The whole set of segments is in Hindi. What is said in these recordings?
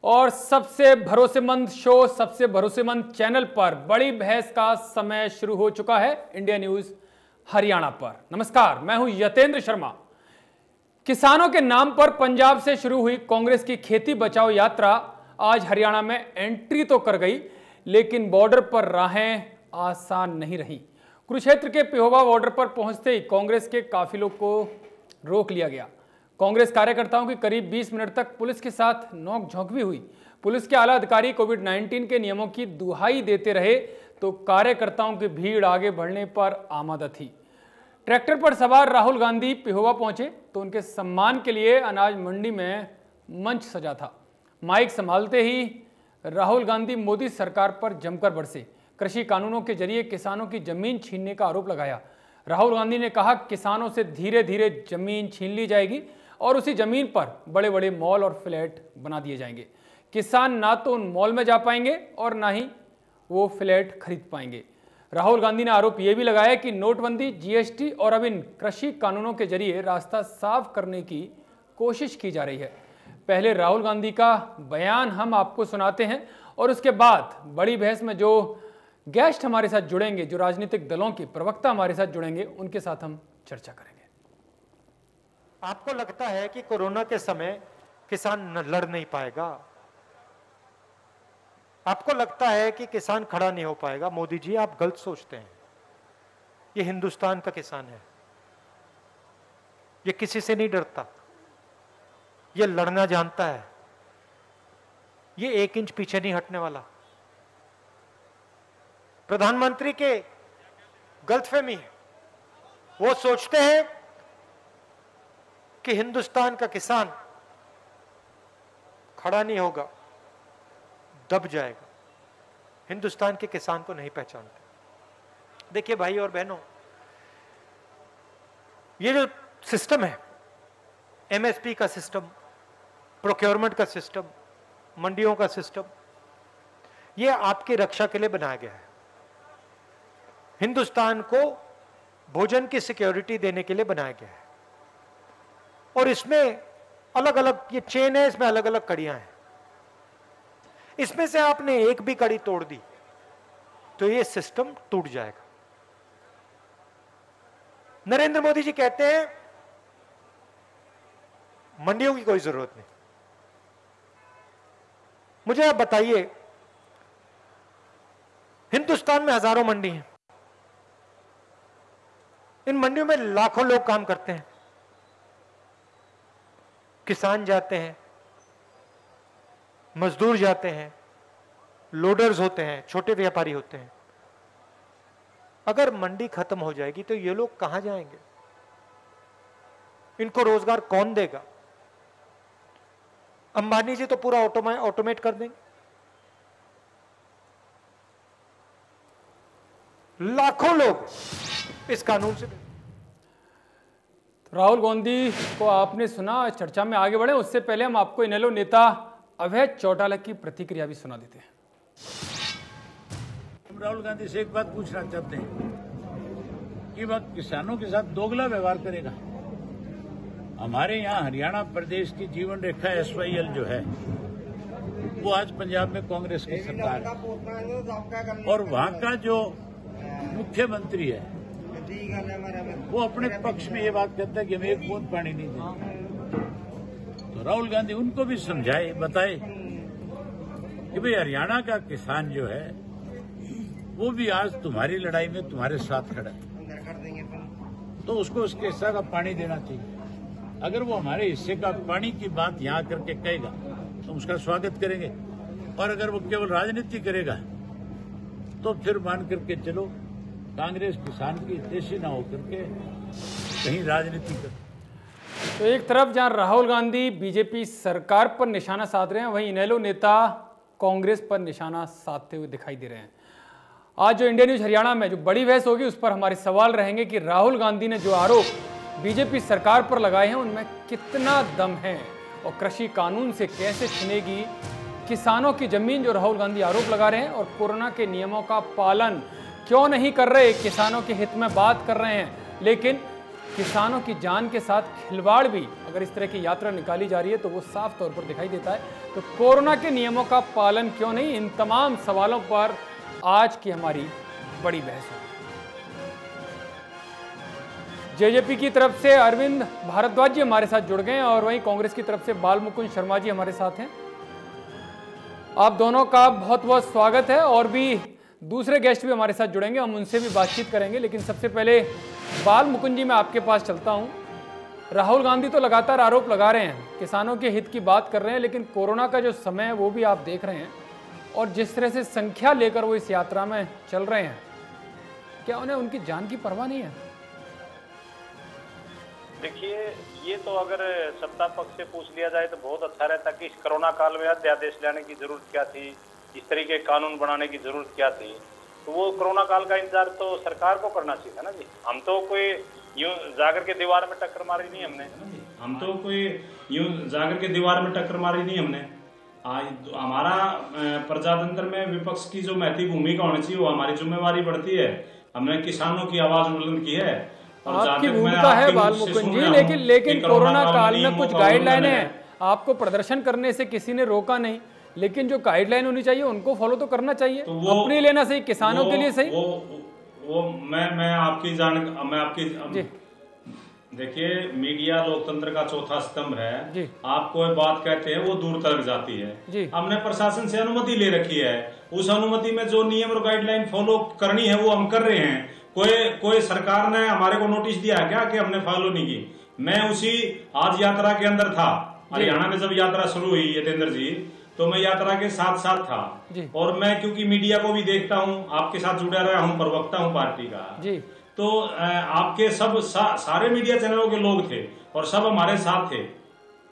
और सबसे भरोसेमंद शो, सबसे भरोसेमंद चैनल पर बड़ी बहस का समय शुरू हो चुका है इंडिया न्यूज हरियाणा पर। नमस्कार, मैं हूं यतेंद्र शर्मा। किसानों के नाम पर पंजाब से शुरू हुई कांग्रेस की खेती बचाओ यात्रा आज हरियाणा में एंट्री तो कर गई, लेकिन बॉर्डर पर राहें आसान नहीं रही। कुरुक्षेत्र के पिहोवा बॉर्डर पर पहुंचते ही कांग्रेस के काफिलों को रोक लिया गया। कांग्रेस कार्यकर्ताओं की करीब 20 मिनट तक पुलिस के साथ नोक-झोंक भी हुई। पुलिस के आला अधिकारी कोविड-19 के नियमों की दुहाई देते रहे तो कार्यकर्ताओं की भीड़ आगे बढ़ने पर आमादा थी। ट्रैक्टर पर सवार राहुल गांधी पिहोवा पहुंचे तो उनके सम्मान के लिए अनाज मंडी में मंच सजा था। माइक संभालते ही राहुल गांधी मोदी सरकार पर जमकर बरसे। कृषि कानूनों के जरिए किसानों की जमीन छीनने का आरोप लगाया। राहुल गांधी ने कहा किसानों से धीरे धीरे जमीन छीन ली जाएगी और उसी जमीन पर बड़े बड़े मॉल और फ्लैट बना दिए जाएंगे। किसान ना तो उन मॉल में जा पाएंगे और ना ही वो फ्लैट खरीद पाएंगे। राहुल गांधी ने आरोप यह भी लगाया कि नोटबंदी, जीएसटी और अब इन कृषि कानूनों के जरिए रास्ता साफ करने की कोशिश की जा रही है। पहले राहुल गांधी का बयान हम आपको सुनाते हैं और उसके बाद बड़ी बहस में जो गेस्ट हमारे साथ जुड़ेंगे, जो राजनीतिक दलों के प्रवक्ता हमारे साथ जुड़ेंगे, उनके साथ हम चर्चा करेंगे। आपको लगता है कि कोरोना के समय किसान लड़ नहीं पाएगा? आपको लगता है कि किसान खड़ा नहीं हो पाएगा? मोदी जी, आप गलत सोचते हैं। ये हिंदुस्तान का किसान है, ये किसी से नहीं डरता, ये लड़ना जानता है, ये 1 इंच पीछे नहीं हटने वाला। प्रधानमंत्री के गलतफहमी है, वो सोचते हैं कि हिंदुस्तान का किसान खड़ा नहीं होगा, दब जाएगा। हिंदुस्तान के किसान को नहीं पहचानते। देखिए भाई और बहनों, ये जो सिस्टम है, एमएसपी का सिस्टम, प्रोक्योरमेंट का सिस्टम, मंडियों का सिस्टम, ये आपकी रक्षा के लिए बनाया गया है। हिंदुस्तान को भोजन की सिक्योरिटी देने के लिए बनाया गया है और इसमें अलग अलग ये चेन है, इसमें अलग अलग कड़ियां हैं। इसमें से आपने एक भी कड़ी तोड़ दी तो ये सिस्टम टूट जाएगा। नरेंद्र मोदी जी कहते हैं मंडियों की कोई जरूरत नहीं। मुझे आप बताइए, हिंदुस्तान में हजारों मंडी हैं, इन मंडियों में लाखों लोग काम करते हैं। किसान जाते हैं, मजदूर जाते हैं, लोडर्स होते हैं, छोटे व्यापारी होते हैं। अगर मंडी खत्म हो जाएगी तो ये लोग कहां जाएंगे? इनको रोजगार कौन देगा? अंबानी जी तो पूरा ऑटोमेट कर देंगे। लाखों लोग इस कानून से। राहुल गांधी को आपने सुना। चर्चा में आगे बढ़े उससे पहले हम आपको इनेलो नेता अभय चौटाला की प्रतिक्रिया भी सुना देते हैं। हम राहुल गांधी से एक बात पूछना चाहते हैं कि वह किसानों के साथ दोगला व्यवहार करेगा। हमारे यहाँ हरियाणा प्रदेश की जीवन रेखा एसवाईएल जो है वो आज पंजाब में कांग्रेस की सरकार है और वहां का जो मुख्यमंत्री है वो अपने पक्ष में ये बात कहता है कि हम एक बूंद पानी नहीं देंगे। तो राहुल गांधी उनको भी समझाए, बताए कि भाई हरियाणा का किसान जो है वो भी आज तुम्हारी लड़ाई में तुम्हारे साथ खड़ा है, तो उसको उसके हिस्सा का पानी देना चाहिए। अगर वो हमारे हिस्से का पानी की बात यहाँ करके कहेगा तो उसका स्वागत करेंगे, और अगर वो केवल राजनीति करेगा तो फिर मान करके चलो कांग्रेस किसान की हितैषी ना होकर के कहीं राजनीति कर। तो एक तरफ जहां राहुल गांधी बीजेपी सरकार पर निशाना साध रहे हैं, वहीं इनेलो नेता कांग्रेस पर निशाना साधते हुए दिखाई दे रहे हैं। आज जो इंडिया न्यूज हरियाणा में जो बड़ी बहस होगी उस पर हमारे सवाल रहेंगे कि राहुल गांधी ने जो आरोप बीजेपी सरकार पर लगाए हैं उनमें कितना दम है और कृषि कानून से कैसे छिनेगी किसानों की जमीन, जो राहुल गांधी आरोप लगा रहे हैं, और कोरोना के नियमों का पालन क्यों नहीं कर रहे, किसानों के हित में बात कर रहे हैं, लेकिन किसानों की जान के साथ खिलवाड़ भी अगर इस तरह की यात्रा निकाली जा रही है तो वो साफ तौर पर दिखाई देता है। तो कोरोना के नियमों का पालन क्यों नहीं, इन तमाम सवालों पर आज की हमारी बड़ी बहस होगी। जेजेपी की तरफ से अरविंद भारद्वाज जी हमारे साथ जुड़ गए हैं और वहीं कांग्रेस की तरफ से बाल मुकुंद शर्मा जी हमारे साथ हैं। आप दोनों का बहुत बहुत स्वागत है और भी दूसरे गेस्ट भी हमारे साथ जुड़ेंगे, हम उनसे भी बातचीत करेंगे। लेकिन सबसे पहले बाल मुकुंद जी मैं आपके पास चलता हूं। राहुल गांधी तो लगातार आरोप लगा रहे हैं, किसानों के हित की बात कर रहे हैं, लेकिन कोरोना का जो समय है वो भी आप देख रहे हैं और जिस तरह से संख्या लेकर वो इस यात्रा में चल रहे हैं, क्या उन्हें उनकी जान की परवाह नहीं है? देखिए, ये तो अगर सत्ता पक्ष से पूछ लिया जाए तो बहुत अच्छा रहता कि इस कोरोना काल में अध्यादेश लाने की जरूरत क्या थी, इस तरीके कानून बनाने की जरूरत क्या थी। तो वो कोरोना काल का इंतजार तो सरकार को करना चाहिए था ना जी। हम तो कोई यूं जाकर के दीवार में टक्कर मारी नहीं हमने, हमारा प्रजातंत्र में विपक्ष की जो महत्वपूर्ण भूमिका होनी चाहिए वो हमारी जिम्मेवारी बढ़ती है। हमने किसानों की आवाज बुलंद की है। आपकी भूमिका है बाल मुकुंद जी, लेकिन कोरोना काल में कुछ गाइडलाइनें हैं, आपको प्रदर्शन करने से किसी ने रोका नहीं, लेकिन जो गाइडलाइन होनी चाहिए उनको फॉलो तो करना चाहिए। तो अपने लेना सही, किसानों के लिए सही। मैं आपकी देखिए, मीडिया लोकतंत्र का चौथा स्तंभ है। आप कोई बात कहते हैं वो दूर तक जाती है। हमने प्रशासन से अनुमति ले रखी है, उस अनुमति में जो नियम और गाइडलाइन फॉलो करनी है वो हम कर रहे हैं। कोई सरकार ने हमारे को नोटिस दिया है क्या कि हमने फॉलो नहीं की? मैं उसी आज यात्रा के अंदर था, हरियाणा में जब यात्रा शुरू हुई यतेंद्र जी, तो मैं यात्रा के साथ साथ था और मैं क्योंकि मीडिया को भी देखता हूँ, आपके साथ जुड़ा रहा हूँ, प्रवक्ता हूँ पार्टी का, तो आपके सारे मीडिया चैनलों के लोग थे और सब हमारे साथ थे।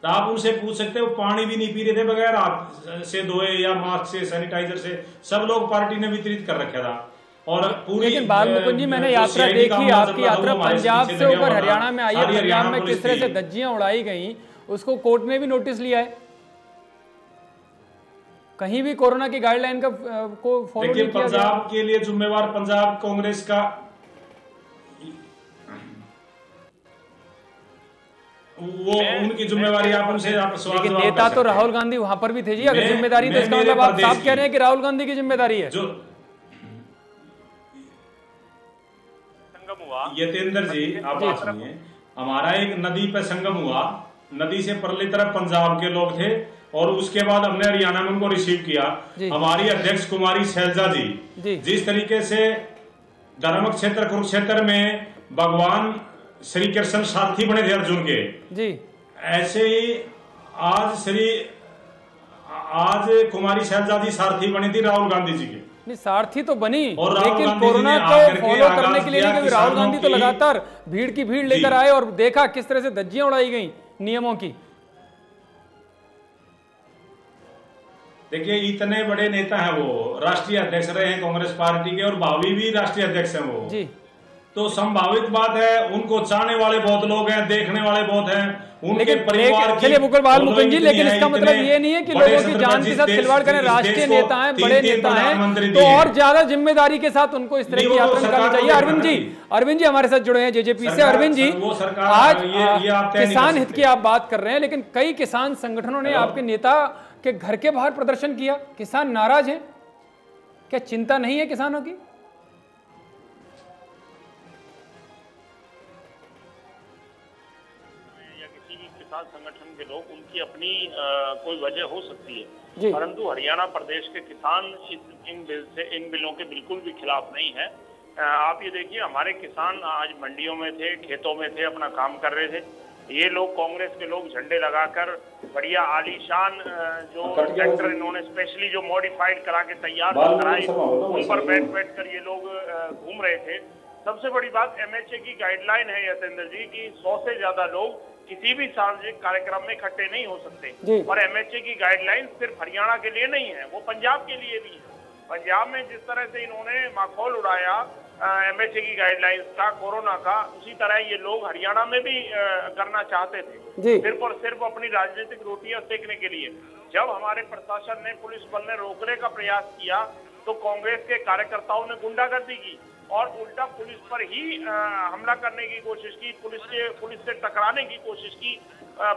तो आप उनसे पूछ सकते हो, पानी भी नहीं पी रहे थे बगैर हाथ से धोए या मास्क से, सैनिटाइजर से, सब लोग पार्टी ने वितरित कर रखा था। और पूरी लेकिन बाल मुकुंद जी, मैंने यात्रा देखी, आपकी यात्रा पंजाब से होकर हरियाणा में आई है। पंजाब में किस तरह से धज्जियां उड़ाई गई, उसको कोर्ट ने भी नोटिस लिया है। कहीं भी कोरोना की गाइडलाइन का को फॉलो नहीं किया। पंजाब के लिए जिम्मेवार पंजाब कांग्रेस का वो उनकी जिम्मेवारी, आप उनसे लेकिन नेता तो राहुल गांधी वहां पर भी थे जी। अगर जिम्मेदारी तो इसका मतलब आप साफ कह रहे हैं कि राहुल गांधी की जिम्मेदारी है। जो यतेंद्र जी, आप बात सुनिए, हमारा एक नदी पे संगम हुआ, नदी से परली तरफ पंजाब के लोग थे और उसके बाद हमने हरियाणा में उनको रिसीव किया। हमारी अध्यक्ष कुमारी शैलजा जी जिस तरीके से धर्म क्षेत्र कुरुक्षेत्र में भगवान श्री कृष्ण सारथी बने थे अर्जुन के, ऐसे ही आज कुमारी शैलजा जी सारथी बनी थी राहुल गांधी जी के। सारथी तो बनी, लेकिन कोरोना को फॉलो करने के लिए, क्योंकि राहुल गांधी तो लगातार भीड़ की भीड़ लेकर आए और देखा किस तरह से धज्जियां उड़ाई गई नियमों की। देखिए, इतने बड़े नेता हैं, वो राष्ट्रीय अध्यक्ष रहे हैं कांग्रेस पार्टी के और भावी भी राष्ट्रीय अध्यक्ष हैं वो जी। तो संभावित बात है, उनको चाहने वाले बहुत लोग हैं, देखने वाले बहुत हैं, उनके परिवार की। चलिए बाल मुकुंद जी, लेकिन इसका मतलब ये नहीं है कि लोगों की जान के साथ खिलवाड़ करें। राष्ट्रीय नेता हैं, बड़े नेता हैं, तो और ज्यादा जिम्मेदारी के साथ उनको इस तरह की यात्रा निकालनी चाहिए। अरविंद जी हमारे साथ जुड़े हैं जेजेपी से। अरविंद जी, आज किसान हित की आप बात कर रहे हैं, लेकिन कई किसान संगठनों ने आपके नेता के घर के बाहर प्रदर्शन किया। किसान नाराज हैं, क्या चिंता नहीं है किसानों की? संगठन के लोग, उनकी अपनी कोई वजह हो सकती है, परंतु हरियाणा प्रदेश के किसान इन बिलों के बिल्कुल भी खिलाफ नहीं है। आप ये देखिए, हमारे किसान आज मंडियों में थे, खेतों में थे, अपना काम कर रहे थे। ये लोग, कांग्रेस के लोग, झंडे लगाकर बढ़िया आलीशान जो ट्रैक्टर इन्होंने स्पेशली जो मॉडिफाइड करा के तैयार कराए, उन पर बैठ कर ये लोग घूम रहे थे। सबसे बड़ी बात एमएचए की गाइडलाइन है यतेंद्र जी की 100 से ज्यादा लोग किसी भी सार्वजनिक कार्यक्रम में इकट्ठे नहीं हो सकते। और एमएचए की गाइडलाइन सिर्फ हरियाणा के लिए नहीं है, वो पंजाब के लिए भी है। पंजाब में जिस तरह से इन्होंने माखौल उड़ाया एमएचए की गाइडलाइंस का, कोरोना का, उसी तरह ये लोग हरियाणा में भी करना चाहते थे, सिर्फ और सिर्फ अपनी राजनीतिक रोटियां सेकने के लिए। जब हमारे प्रशासन ने, पुलिस बल ने रोकने का प्रयास किया तो कांग्रेस के कार्यकर्ताओं ने गुंडागर्दी की और उल्टा पुलिस पर ही हमला करने की कोशिश की, पुलिस से टकराने की कोशिश की।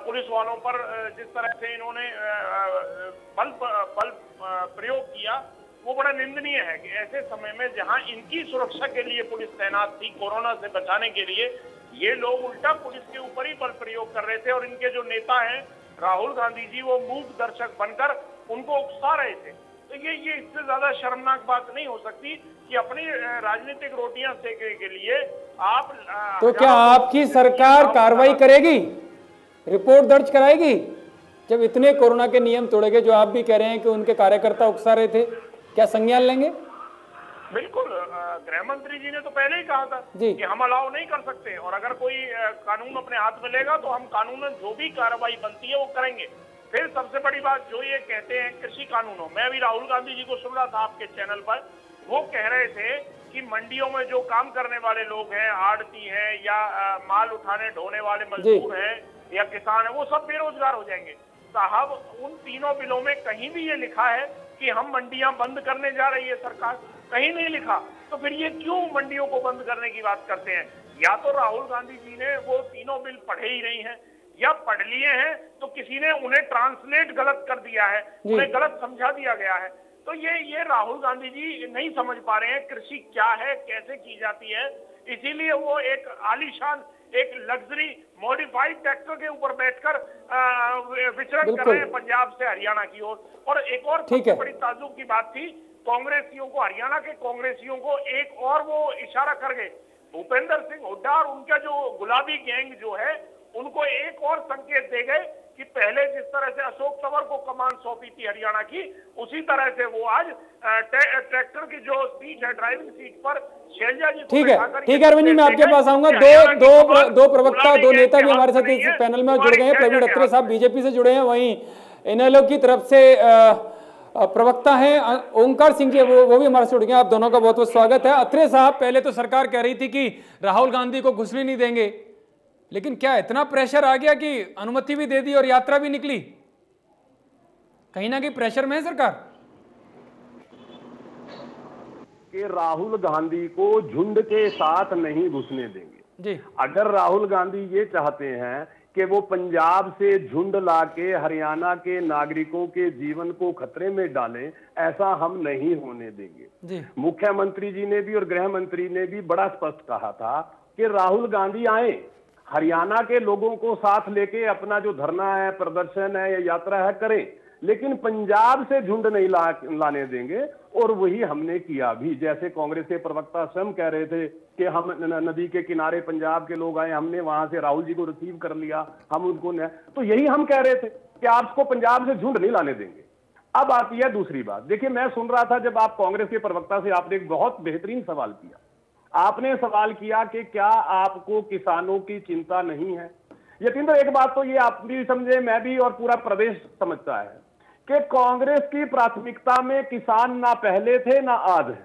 पुलिस वालों पर जिस तरह से इन्होंने बल प्रयोग किया वो बड़ा निंदनीय है कि ऐसे समय में जहां इनकी सुरक्षा के लिए पुलिस तैनात थी, कोरोना से बचाने के लिए, ये लोग उल्टा पुलिस के ऊपर ही बल प्रयोग कर रहे थे। और इनके जो नेता हैं राहुल गांधी जी, वो मूक दर्शक बनकर उनको उकसा रहे थे। तो ये इससे ज्यादा शर्मनाक बात नहीं हो सकती कि अपनी राजनीतिक रोटियां सेकने के लिए आप तो क्या आपकी सरकार कार्रवाई करेगी, रिपोर्ट दर्ज कराएगी जब इतने कोरोना के नियम तोड़े गए, जो आप भी कह रहे हैं कि उनके कार्यकर्ता उकसा रहे थे, क्या संज्ञान लेंगे? बिल्कुल, गृह मंत्री जी ने तो पहले ही कहा था कि हम अलाउ नहीं कर सकते और अगर कोई कानून अपने हाथ में लेगा तो हम कानूनन जो भी कार्रवाई बनती है वो करेंगे। फिर सबसे बड़ी बात जो ये कहते हैं कृषि कानूनों, मैं अभी राहुल गांधी जी को सुन रहा था आपके चैनल पर, वो कह रहे थे कि मंडियों में जो काम करने वाले लोग हैं, आड़ती हैं या माल उठाने ढोने वाले मजदूर हैं या किसान हैं, वो सब बेरोजगार हो जाएंगे। साहब, उन तीनों बिलों में कहीं भी ये लिखा है कि हम मंडियां बंद करने जा रही है सरकार? कहीं नहीं लिखा। तो फिर ये क्यों मंडियों को बंद करने की बात करते हैं? या तो राहुल गांधी जी ने वो तीनों बिल पढ़े ही नहीं है, या पढ़ लिए हैं तो किसी ने उन्हें ट्रांसलेट गलत कर दिया है, उन्हें गलत समझा दिया गया है। तो ये राहुल गांधी जी नहीं समझ पा रहे हैं कृषि क्या है, कैसे की जाती है। इसीलिए वो एक आलीशान, एक लग्जरी मॉडिफाइड ट्रैक्टर के ऊपर बैठकर विचरण कर रहे हैं पंजाब से हरियाणा की ओर। और एक और सबसे बड़ी ताज्जुब की बात थी, कांग्रेसियों को, हरियाणा के कांग्रेसियों को एक और वो इशारा कर गए, भूपेंद्र सिंह हुड्डा और उनका जो गुलाबी गैंग जो है, उनको एक और संकेत दे गए कि पहले जिस तरह से अशोक तंवर को कमान सौंपी थी हरियाणा की, उसी तरह से वो आज ट्रैक्टर की जो सीट है, ड्राइविंग सीट पर शैलजा जी। ठीक है अरविंद जी, मैं आपके पास आऊंगा। दो प्रवक्ता, दो नेता भी हमारे साथ इस पैनल में जुड़ गए हैं। प्रवीण अत्रे साहब बीजेपी से जुड़े हैं, वहीं इनेलो की तरफ से प्रवक्ता हैं ओंकार सिंह जी, वो भी हमारे से जुड़ गए हैं। आप दोनों का बहुत बहुत स्वागत है। अत्रे साहब, पहले तो सरकार कह रही थी कि राहुल गांधी को घुसने नहीं देंगे, लेकिन क्या इतना प्रेशर आ गया कि अनुमति भी दे दी और यात्रा भी निकली? कहीं ना कहीं प्रेशर में है सरकार कि राहुल गांधी को झुंड के साथ नहीं घुसने देंगे जी। अगर राहुल गांधी ये चाहते हैं कि वो पंजाब से झुंड लाके हरियाणा के नागरिकों के जीवन को खतरे में डालें, ऐसा हम नहीं होने देंगे जी। मुख्यमंत्री जी ने भी और गृह मंत्री ने भी बड़ा स्पष्ट कहा था कि राहुल गांधी आए, हरियाणा के लोगों को साथ लेके अपना जो धरना है, प्रदर्शन है या यात्रा है करें, लेकिन पंजाब से झुंड नहीं लाने देंगे। और वही हमने किया भी। जैसे कांग्रेस के प्रवक्ता स्वयं कह रहे थे कि हम नदी के किनारे पंजाब के लोग आए, हमने वहां से राहुल जी को रिसीव कर लिया, हम उनको तो यही हम कह रहे थे कि आपको पंजाब से झुंड नहीं लाने देंगे। अब आती है दूसरी बात। देखिए, मैं सुन रहा था जब आप कांग्रेस के प्रवक्ता से आपने एक बहुत बेहतरीन सवाल किया। आपने सवाल किया कि क्या आपको किसानों की चिंता नहीं है? यतीन्द्र, एक बात तो ये आप भी समझे, मैं भी और पूरा प्रदेश समझता है कि कांग्रेस की प्राथमिकता में किसान ना पहले थे ना आज है।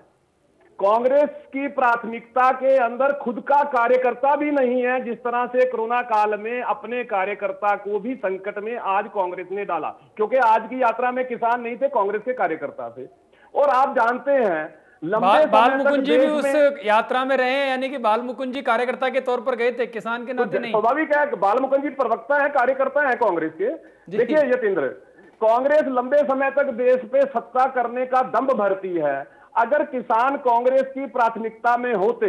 कांग्रेस की प्राथमिकता के अंदर खुद का कार्यकर्ता भी नहीं है। जिस तरह से कोरोना काल में अपने कार्यकर्ता को भी संकट में आज कांग्रेस ने डाला, क्योंकि आज की यात्रा में किसान नहीं थे, कांग्रेस के कार्यकर्ता थे। और आप जानते हैं बाल मुकुंद जी भी उस यात्रा में रहे हैं, यानी कि बाल मुकुंद जी कार्यकर्ता के तौर पर गए थे, किसान के नाते नहीं। स्वाभाविक है, बाल मुकुंद जी प्रवक्ता है, कार्यकर्ता है कांग्रेस के। देखिए यतीन्द्र, कांग्रेस लंबे समय तक देश पे सत्ता करने का दंभ भरती है। अगर किसान कांग्रेस की प्राथमिकता में होते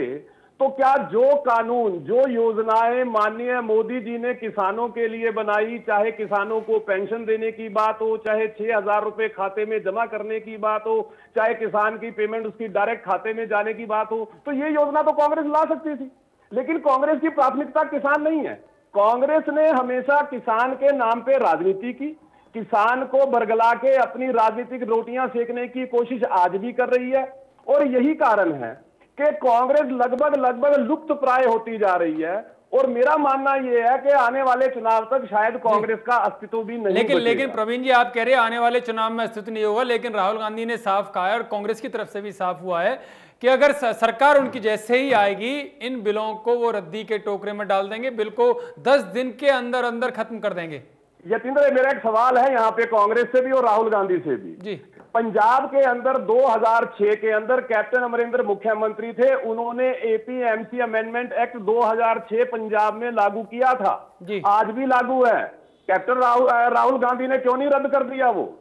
तो क्या जो कानून, जो योजनाएं माननीय मोदी जी ने किसानों के लिए बनाई, चाहे किसानों को पेंशन देने की बात हो, चाहे 6,000 रुपए खाते में जमा करने की बात हो, चाहे किसान की पेमेंट उसकी डायरेक्ट खाते में जाने की बात हो, तो ये योजना तो कांग्रेस ला सकती थी। लेकिन कांग्रेस की प्राथमिकता किसान नहीं है। कांग्रेस ने हमेशा किसान के नाम पे राजनीति की, किसान को बरगला के अपनी राजनीतिक रोटियां सेकने की कोशिश आज भी कर रही है। और यही कारण है कि कांग्रेस लगभग लुप्त प्राय होती जा रही है। और मेरा मानना यह है कि आने वाले चुनाव तक शायद कांग्रेस का अस्तित्व भी नहीं लेकिन प्रवीण जी, आप कह रहे हैं आने वाले चुनाव में अस्तित्व नहीं होगा, लेकिन राहुल गांधी ने साफ कहा है और कांग्रेस की तरफ से भी साफ हुआ है कि अगर सरकार उनकी जैसे ही आएगी, इन बिलों को वो रद्दी के टोकरे में डाल देंगे, बिल को 10 दिन के अंदर अंदर खत्म कर देंगे। यतीन्द्र, मेरा एक सवाल है यहाँ पे कांग्रेस से भी और राहुल गांधी से भी जी। पंजाब के अंदर 2006 के अंदर कैप्टन अमरिंदर मुख्यमंत्री थे, उन्होंने एपीएमसी अमेंडमेंट एक्ट 2006 पंजाब में लागू किया था, आज भी लागू है। कैप्टन राहुल गांधी ने क्यों नहीं रद्द कर दिया? वो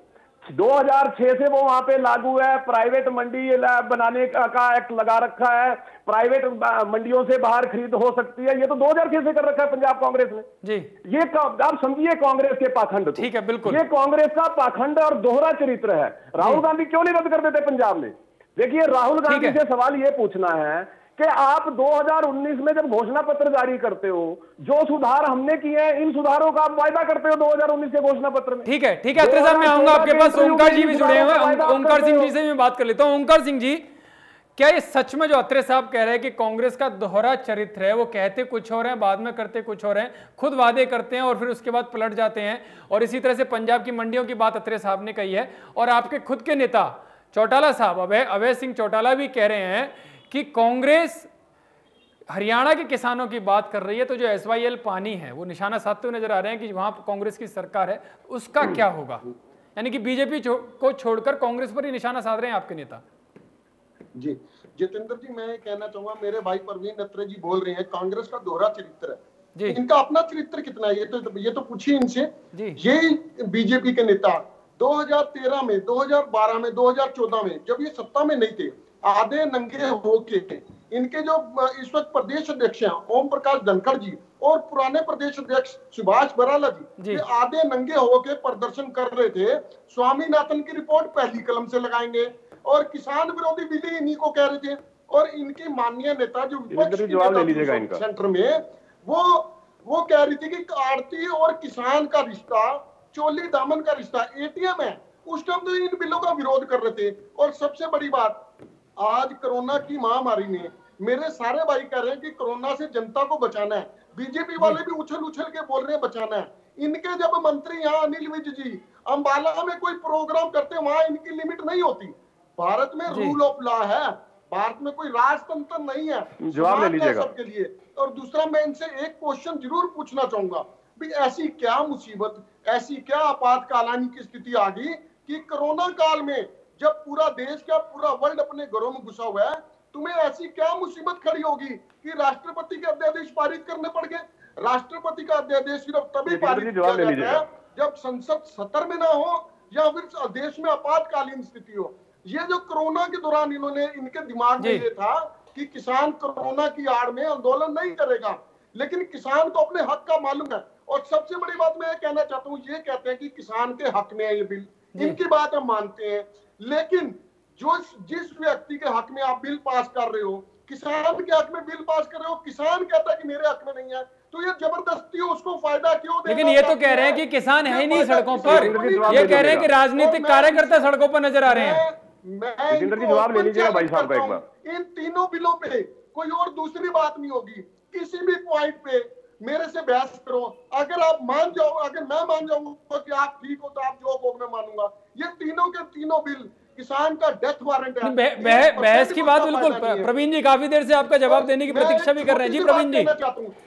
2006 से वो वहां पे लागू है। प्राइवेट मंडी बनाने का एक्ट लगा रखा है, प्राइवेट मंडियों से बाहर खरीद हो सकती है, ये तो 2006 से कर रखा है पंजाब कांग्रेस ने जी। ये आप समझिए कांग्रेस के पाखंड। ठीक है, बिल्कुल, ये कांग्रेस का पाखंड और दोहरा चरित्र है। राहुल गांधी क्यों नहीं रद्द कर देते पंजाब में? देखिए, राहुल गांधी से सवाल ये पूछना है कि आप 2019 में जब घोषणा पत्र जारी करते हो, जो सुधार हमने किए हैं, इन सुधारों का आप वायदा करते हो 2019 के घोषणा पत्र में। ठीक है, अत्रे साहब, मैं आऊंगा आपके पास। ओंकार जी भी जुड़े हुए हैं, ओंकार सिंह जी से मैं बात कर लेता हूं। ओंकार सिंह जी, क्या ये सच में जो अत्रे साहब कह रहे हैं कि कांग्रेस का दोहरा चरित्र है, वो कहते कुछ और हैं, बाद में करते कुछ और हैं, खुद वादे करते हैं और फिर उसके बाद पलट जाते हैं, और इसी तरह से पंजाब की मंडियों की बात अत्रे साहब ने कही है, और आपके खुद के नेता चौटाला साहब, अभय सिंह चौटाला भी कह रहे हैं कि कांग्रेस हरियाणा के किसानों की बात कर रही है, तो जो SYL पानी है वो निशाना साधते हुए नजर आ रहे हैं कि वहां कांग्रेस की सरकार है, उसका क्या होगा? यानी कि बीजेपी को छोड़कर कांग्रेस पर ही निशाना साध रहे हैं आपके नेता। जी जितेंद्र जी, मैं कहना चाहूंगा, मेरे भाई परवीन अत्रे जी बोल रहे हैं कांग्रेस का दोहरा चरित्र है, इनका अपना चरित्र कितना है ये तो पूछिए इनसे। ये बीजेपी के नेता 2013 में, 2012 में, 2014 में जब ये सत्ता में नहीं थे, आधे नंगे होके इनके जो इस वक्त प्रदेश अध्यक्ष हैं ओम प्रकाश धनखड़ जी और पुराने प्रदेश अध्यक्ष सुभाष बराला जी, ये आधे नंगे होके प्रदर्शन कर रहे थे। स्वामीनाथन की रिपोर्ट पहली कलम से लगाएंगे और किसान विरोधी बिल इन्हीं को कह रहे थे, और इनकी माननीय नेता जो विपक्ष सेंटर में वो कह रही थी कि आड़ती और किसान का रिश्ता चोली दामन का रिश्ता एटीएम है। उस टाइम तो इन बिलों का विरोध कर रहे थे। और सबसे बड़ी बात, आज कोरोना की महामारी ने, मेरे सारे भाई कह रहे हैं कि कोरोना से जनता को बचाना है, बीजेपी वाले भी उछल के बोल रहे हैं बचाना है। इनके जब मंत्री यहाँ अनिल विज जी अंबाला में कोई प्रोग्राम करते हैं, वहां इनकी लिमिट नहीं होती। भारत में रूल ऑफ लॉ है, भारत में कोई राजतंत्र नहीं है, जवाब ले लीजिएगा सबके लिए। और दूसरा, मैं इनसे एक क्वेश्चन जरूर पूछना चाहूंगा, भी ऐसी क्या मुसीबत, ऐसी क्या आपातकालीन की स्थिति आ गई कि कोरोना काल में जब पूरा देश क्या पूरा वर्ल्ड अपने घरों में घुसा हुआ है, तुम्हें ऐसी क्या मुसीबत खड़ी होगी कि राष्ट्रपति के अध्यादेश पारित करने पड़ गए? राष्ट्रपति का अध्यादेश सिर्फ तभी पारित किया जाता है जब संसद सत्र में ना हो या फिर देश में आपातकालीन स्थिति हो। ये जो कोरोना के दौरान इन्होंने, इनके दिमाग में ये था कि किसान कोरोना की आड़ में आंदोलन नहीं करेगा, लेकिन किसान को अपने हक का मालूम है। और सबसे बड़ी बात मैं कहना चाहता हूँ, ये कहते हैं कि किसान के हक में है ये बिल, इनकी बात हम मानते हैं, लेकिन जिस व्यक्ति के हक में आप बिल पास कर रहे हो, किसान के हक में बिल पास कर रहे हो, किसान कहता है कि मेरे हक में नहीं है, तो ये जबरदस्ती उसको फायदा क्यों देना? लेकिन ये तो कह रहे हैं कि किसान है ही नहीं सड़कों पर, ये कह रहे हैं कि राजनीतिक कार्यकर्ता सड़कों पर नजर आ रहे हैं। मैं जवाब ले लीजिएगा भाई साहब का एक बार। इन तीनों बिलों पे कोई और दूसरी बात नहीं होगी, किसी भी पॉइंट पे मेरे से बहस करो, अगर आप मान जाओ, अगर मैं मान जाऊंगा कि आप ठीक हो तो आप जो को मैं मानूंगा। ये तीनों के तीनों बिल किसान का डेथ वारंट है। बहस की बात बिल्कुल, प्रवीण जी काफी देर से आपका जवाब देने की प्रतीक्षा भी कर रहे हैं। जी प्रवीण जी,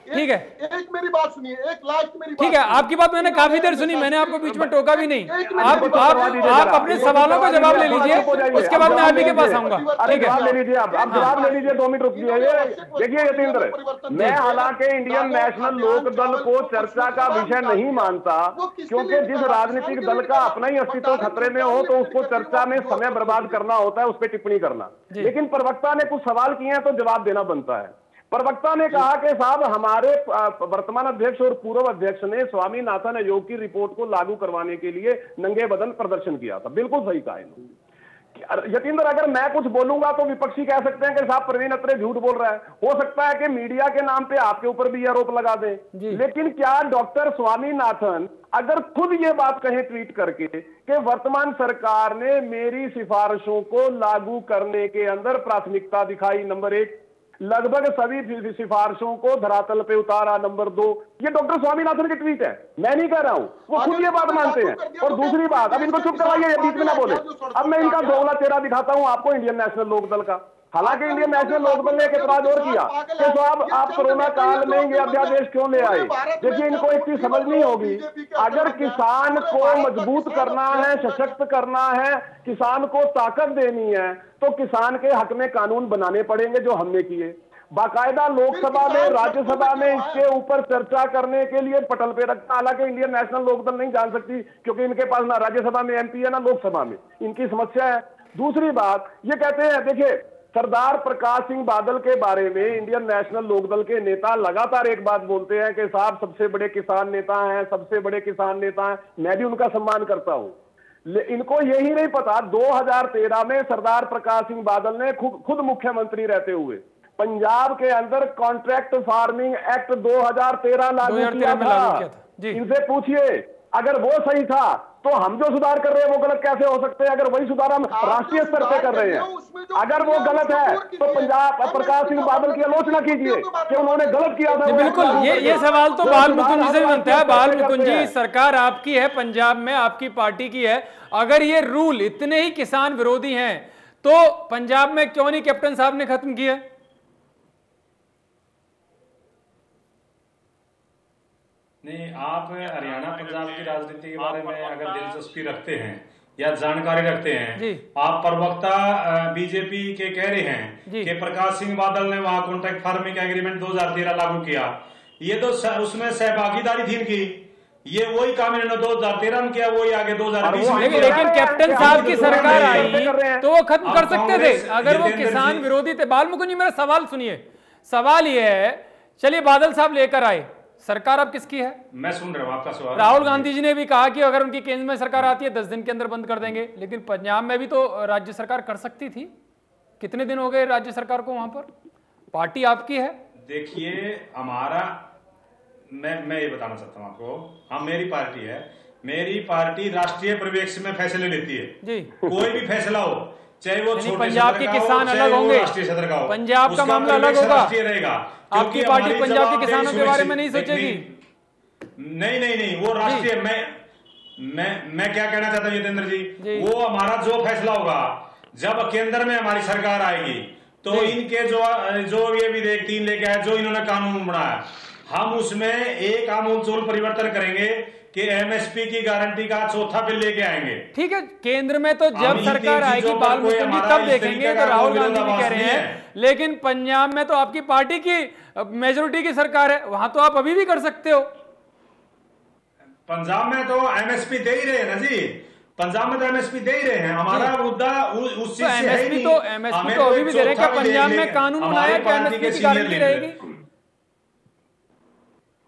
ठीक है, एक मेरी बात सुनिए, एक लास्ट मेरी, ठीक है, आपकी बात मैंने काफी देर सुनी, मैंने आपको बीच में टोका भी नहीं। आप अपने सवालों का जवाब ले लीजिए, उसके बाद मैं आप ही के पास आऊंगा। ठीक है, ले लीजिए, आप जवाब ले लीजिए, 2 मिनट रुकिए। देखिए यतीन्द्र, मैं हालांकि इंडियन नेशनल लोक दल को चर्चा का विषय नहीं मानता, क्योंकि जिस राजनीतिक दल का अपना ही अस्तित्व खतरे में हो तो उसको चर्चा में समय बर्बाद करना होता है, उस पर टिप्पणी करना। लेकिन प्रवक्ता ने कुछ सवाल किए हैं तो जवाब देना बनता है। प्रवक्ता ने कहा कि साहब हमारे वर्तमान अध्यक्ष और पूर्व अध्यक्ष ने स्वामीनाथन आयोग की रिपोर्ट को लागू करवाने के लिए नंगे बदन प्रदर्शन किया था। बिल्कुल सही कहा इन्होंने। यतीन्द्र, अगर मैं कुछ बोलूंगा तो विपक्षी कह सकते हैं कि साहब प्रवीण अत्रे झूठ बोल रहा है। हो सकता है कि मीडिया के नाम पे आपके ऊपर भी आरोप लगा दें, लेकिन क्या डॉक्टर स्वामीनाथन अगर खुद ये बात कहें ट्वीट करके कि वर्तमान सरकार ने मेरी सिफारिशों को लागू करने के अंदर प्राथमिकता दिखाई, नंबर 1, लगभग सभी सिफारिशों को धरातल पे उतारा, नंबर 2, ये डॉक्टर स्वामीनाथन की ट्वीट है, मैं नहीं कह रहा हूं, वो खुद ये बात मानते हैं। और दूसरी बात, अब इनको चुप करवाइए, बीच में ना बोले। अब मैं इनका दोगला चेहरा दिखाता हूं आपको इंडियन नेशनल लोक दल का। हालांकि इंडियन नेशनल लोकदल ने एक एतराज और किया कि साहब आप कोरोना काल में ये अध्यादेश क्यों ले आए। देखिए, इनको एक चीज समझ नहीं होगी, अगर किसान को मजबूत करना है, सशक्त करना है, किसान को ताकत देनी है, तो किसान के हक में कानून बनाने पड़ेंगे, जो हमने किए। बाकायदा लोकसभा में, राज्यसभा में इसके ऊपर चर्चा करने के लिए पटल पे रखता। हालांकि इंडियन नेशनल लोकदल नहीं जान सकती, क्योंकि इनके पास ना राज्यसभा में एमपी है ना लोकसभा में, इनकी समस्या है। दूसरी बात ये कहते हैं, देखिए सरदार प्रकाश सिंह बादल के बारे में इंडियन नेशनल लोकदल के नेता लगातार एक बात बोलते हैं कि साहब सबसे बड़े किसान नेता हैं, सबसे बड़े किसान नेता हैं। मैं भी उनका सम्मान करता हूं। इनको यही नहीं पता 2013 में सरदार प्रकाश सिंह बादल ने खुद मुख्यमंत्री रहते हुए पंजाब के अंदर कॉन्ट्रैक्ट फार्मिंग एक्ट 2013 लागू किया था। इनसे पूछिए, अगर वो सही था तो हम जो सुधार कर रहे हैं वो गलत कैसे हो सकते हैं? अगर वही सुधार हम राष्ट्रीय स्तर पे कर रहे हैं, अगर वो गलत है तो पंजाब प्रकाश सिंह बादल की आलोचना कीजिए कि उन्होंने गलत किया था। बिल्कुल, ये सवाल तो बाल मुकुंद जी से भी बनता है। बाल मुकुंद जी, सरकार आपकी है, पंजाब में आपकी पार्टी की है, अगर ये रूल इतने ही किसान विरोधी हैं तो पंजाब में क्यों नहीं कैप्टन साहब ने खत्म किया? नहीं, आप हरियाणा पंजाब की राजनीति के बारे में अगर दिलचस्पी रखते हैं या जानकारी रखते हैं, आप प्रवक्ता बीजेपी के कह रहे हैं कि प्रकाश सिंह बादल ने वहां कॉन्ट्रैक्ट फार्मिंग एग्रीमेंट 2013 लागू किया, ये तो उसमें सहभागीदारी थी इनकी, ये वही काम इन्होंने 2013 में किया, वही आगे 2020 में किया। लेकिन कैप्टन साहब की सरकार आई तो वो खत्म कर सकते थे अगर वो किसान विरोधी थे। बाल मुकुंद जी, मेरा सवाल सुनिए। सवाल ये है, चलिए बादल साहब लेकर आए, सरकार अब किसकी है? मैं सुन रहा हूं आपका सवाल। राहुल गांधी जी ने भी कहा कि अगर उनकी केंद्र में सरकार आती है 10 दिन के अंदर बंद कर देंगे, लेकिन पंजाब में भी तो राज्य सरकार कर सकती थी। कितने दिन हो गए राज्य सरकार को वहां पर? पार्टी आपकी है। देखिए, हमारा मैं ये बताना चाहता हूं आपको, हम मेरी पार्टी है, मेरी पार्टी राष्ट्रीय परिप्रेक्ष्य में फैसले लेती है जी। कोई भी फैसला हो, चाहे वो छोटे पंजाब के किसान अलग होंगे, राष्ट्रीय सदर का हो, पंजाब का मामला अलग होगा, रहेगा। आपकी पार्टी पंजाब के किसानों के बारे में नहीं सोचेगी। नहीं, वो राष्ट्रीय, मैं क्या कहना चाहता हूँ यतेंद्र जी, वो हमारा जो फैसला होगा, जब केंद्र में हमारी सरकार आएगी तो इनके जो ये विधेयक 3 लेके आए, जो इन्होंने कानून बनाया, हम उसमें एक आमूल परिवर्तन करेंगे कि एमएसपी की गारंटी का चौथा बिल लेके आएंगे। ठीक है, केंद्र में तो जब सरकार आएगी बाल मुकुंद जी तब देखेंगे, तो राहुल गांधी भी कह रहे हैं, लेकिन पंजाब में तो आपकी पार्टी की मेजोरिटी की सरकार है, वहां तो आप अभी भी कर सकते हो। पंजाब में तो एमएसपी दे ही रहे हैं ना जी, पंजाब में तो एमएसपी दे ही रहे हैं। हमारा मुद्दा उस चीज से है नहीं। एमएसपी तो अभी भी दे रहे हैं। पंजाब में कानून बनाया क्या एमएसपी की गारंटी रहेगी?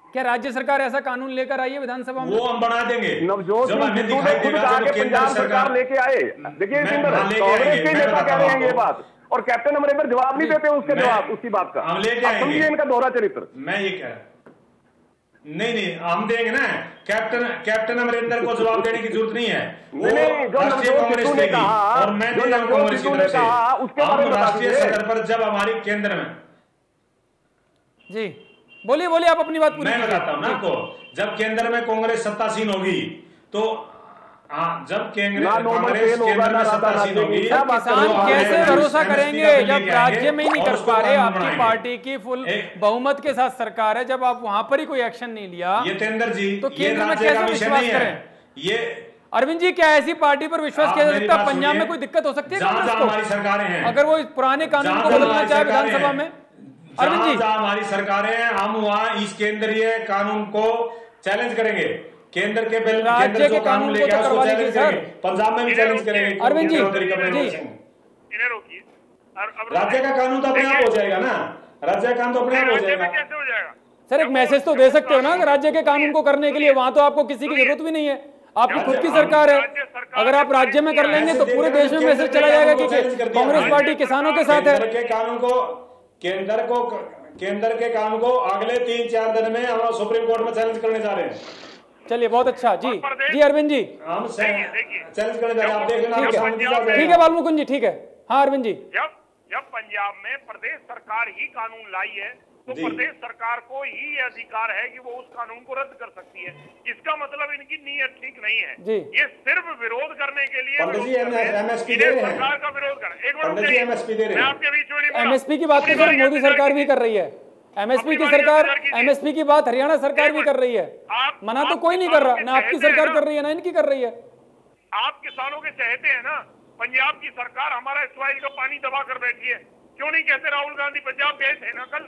क्या राज्य सरकार ऐसा कानून लेकर आई है विधानसभा में? वो हम बना देंगे। नवजोत सिंह सिद्धू ने खुद कहा कि पंजाब सरकार लेके आए। देखिए कांग्रेस के नेता कह रहे हैं ये बात, और कैप्टन अमरिंदर जवाब नहीं देते उसकी बात का। हम लेके आएंगे। समझिए इनका दोहरा चरित्र। मैं ये कह नहीं, हम देंगे ना। कैप्टन अमरिंदर को जवाब देने की जरूरत नहीं है। जो नवजोत सिद्धू ने कहा, और मैं कांग्रेस की तरफ से उसके बारे में राष्ट्रीय स्तर पर जब हमारी केंद्र में जी बोलिए आप अपनी बात पूरी। मैं बताता हूं ना आपको, जब केंद्र में कांग्रेस सत्तासीन होगी तो जब कांग्रेस केंद्र में सत्तासीन होगी, किसान कैसे भरोसा करेंगे जब राज्य में ही नहीं कर पा रहे? आपकी पार्टी की फुल बहुमत के साथ सरकार है, जब आप वहां पर ही कोई एक्शन नहीं लिया यतेंद्र जी, तो केंद्र में कैसे विश्वास करें? ये अरविंद जी, क्या ऐसी पार्टी पर विश्वास किया जा सकता है? पंजाब में कोई दिक्कत हो सकती है कांग्रेस को? हमारी सरकारें हैं, अगर वो पुराने कानून को बदलना चाहे विधानसभा में? अरविंद जी, हमारी सरकारें हैं, हम वहां इस केंद्रीय कानून को चैलेंज करेंगे। केंद्र के बिल, राज्य के कानून को तो करवा लीजिए सर। पंजाब में भी चैलेंज करेंगे। अरविंद जी, राज्य का कानून तो अपने आप हो जाएगा ना, राज्य का कानून तो अपने आप हो जाएगा। कैसे हो जाएगा सर? एक मैसेज तो दे सकते हो ना कि राज्य के कानून को करने के लिए वहां तो आपको किसी की जरूरत भी नहीं है, आपकी खुद की सरकार है। अगर आप राज्य में कर लेंगे तो पूरे देश में मैसेज चला जाएगा कि कांग्रेस पार्टी किसानों के साथ है। केंद्र के कानून को अगले 3-4 दिन में हम सुप्रीम कोर्ट में चैलेंज करने जा रहे हैं। चलिए, बहुत अच्छा जी अरविंद जी, हम चैलेंज करने जा रहे हैं, आप देख लेना। ठीक है बाल मुकुंद जी, ठीक है। हाँ अरविंद जी, जब पंजाब में प्रदेश सरकार ही कानून लाई है तो प्रदेश सरकार को ही ये अधिकार है कि वो उस कानून को रद्द कर सकती है। इसका मतलब इनकी नीयत ठीक नहीं है। ये सिर्फ विरोध करने के लिए सरकार का विरोध कर। एक मिनट, मैं आपके बीच में एमएसपी की बात तो सर मोदी सरकार भी कर रही है। एमएसपी की सरकार, एमएसपी की बात हरियाणा सरकार भी कर रही है। मना तो कोई नहीं कर रहा, ना आपकी सरकार कर रही है ना इनकी कर रही है। आप किसानों के चहेते हैं ना, पंजाब की सरकार हमारा इस्राइल का पानी दबा कर बैठी है। क्यों नहीं कहते राहुल गांधी पंजाब गए थे ना कल,